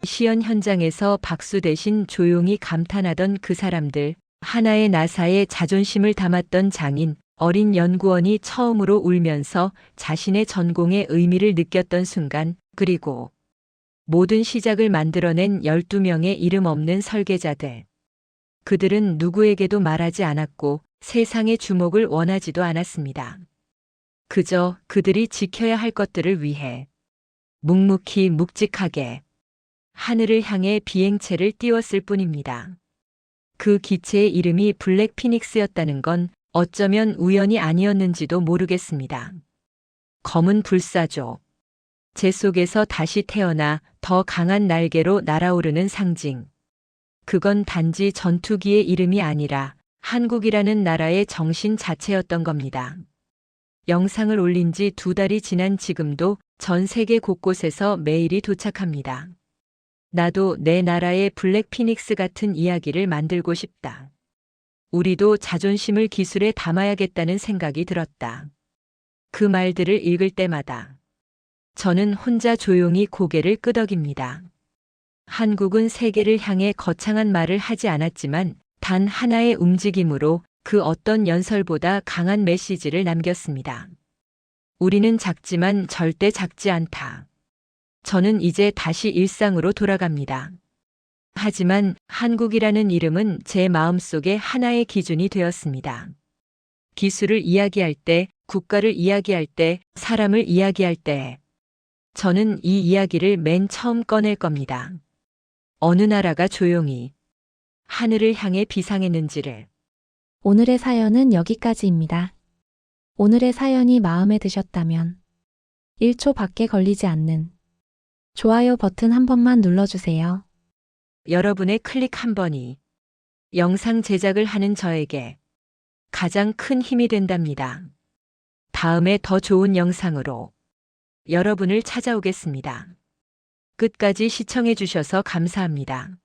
시연 현장에서 박수 대신 조용히 감탄하던 그 사람들, 하나의 나사에 자존심을 담았던 장인, 어린 연구원이 처음으로 울면서 자신의 전공의 의미를 느꼈던 순간, 그리고 모든 시작을 만들어낸 12명의 이름 없는 설계자들. 그들은 누구에게도 말하지 않았고 세상의 주목을 원하지도 않았습니다. 그저 그들이 지켜야 할 것들을 위해 묵묵히 묵직하게 하늘을 향해 비행체를 띄웠을 뿐입니다. 그 기체의 이름이 블랙 피닉스였다는 건 어쩌면 우연이 아니었는지도 모르겠습니다. 검은 불사조. 제 속에서 다시 태어나 더 강한 날개로 날아오르는 상징. 그건 단지 전투기의 이름이 아니라 한국이라는 나라의 정신 자체였던 겁니다. 영상을 올린 지 2달이 지난 지금도 전 세계 곳곳에서 메일이 도착합니다. 나도 내 나라의 블랙 피닉스 같은 이야기를 만들고 싶다. 우리도 자존심을 기술에 담아야겠다는 생각이 들었다. 그 말들을 읽을 때마다 저는 혼자 조용히 고개를 끄덕입니다. 한국은 세계를 향해 거창한 말을 하지 않았지만 단 하나의 움직임으로 그 어떤 연설보다 강한 메시지를 남겼습니다. 우리는 작지만 절대 작지 않다. 저는 이제 다시 일상으로 돌아갑니다. 하지만 한국이라는 이름은 제 마음속에 하나의 기준이 되었습니다. 기술을 이야기할 때, 국가를 이야기할 때, 사람을 이야기할 때, 저는 이 이야기를 맨 처음 꺼낼 겁니다. 어느 나라가 조용히 하늘을 향해 비상했는지를. 오늘의 사연은 여기까지입니다. 오늘의 사연이 마음에 드셨다면 1초 밖에 걸리지 않는 좋아요 버튼 한 번만 눌러주세요. 여러분의 클릭 한 번이 영상 제작을 하는 저에게 가장 큰 힘이 된답니다. 다음에 더 좋은 영상으로 여러분을 찾아오겠습니다. 끝까지 시청해 주셔서 감사합니다.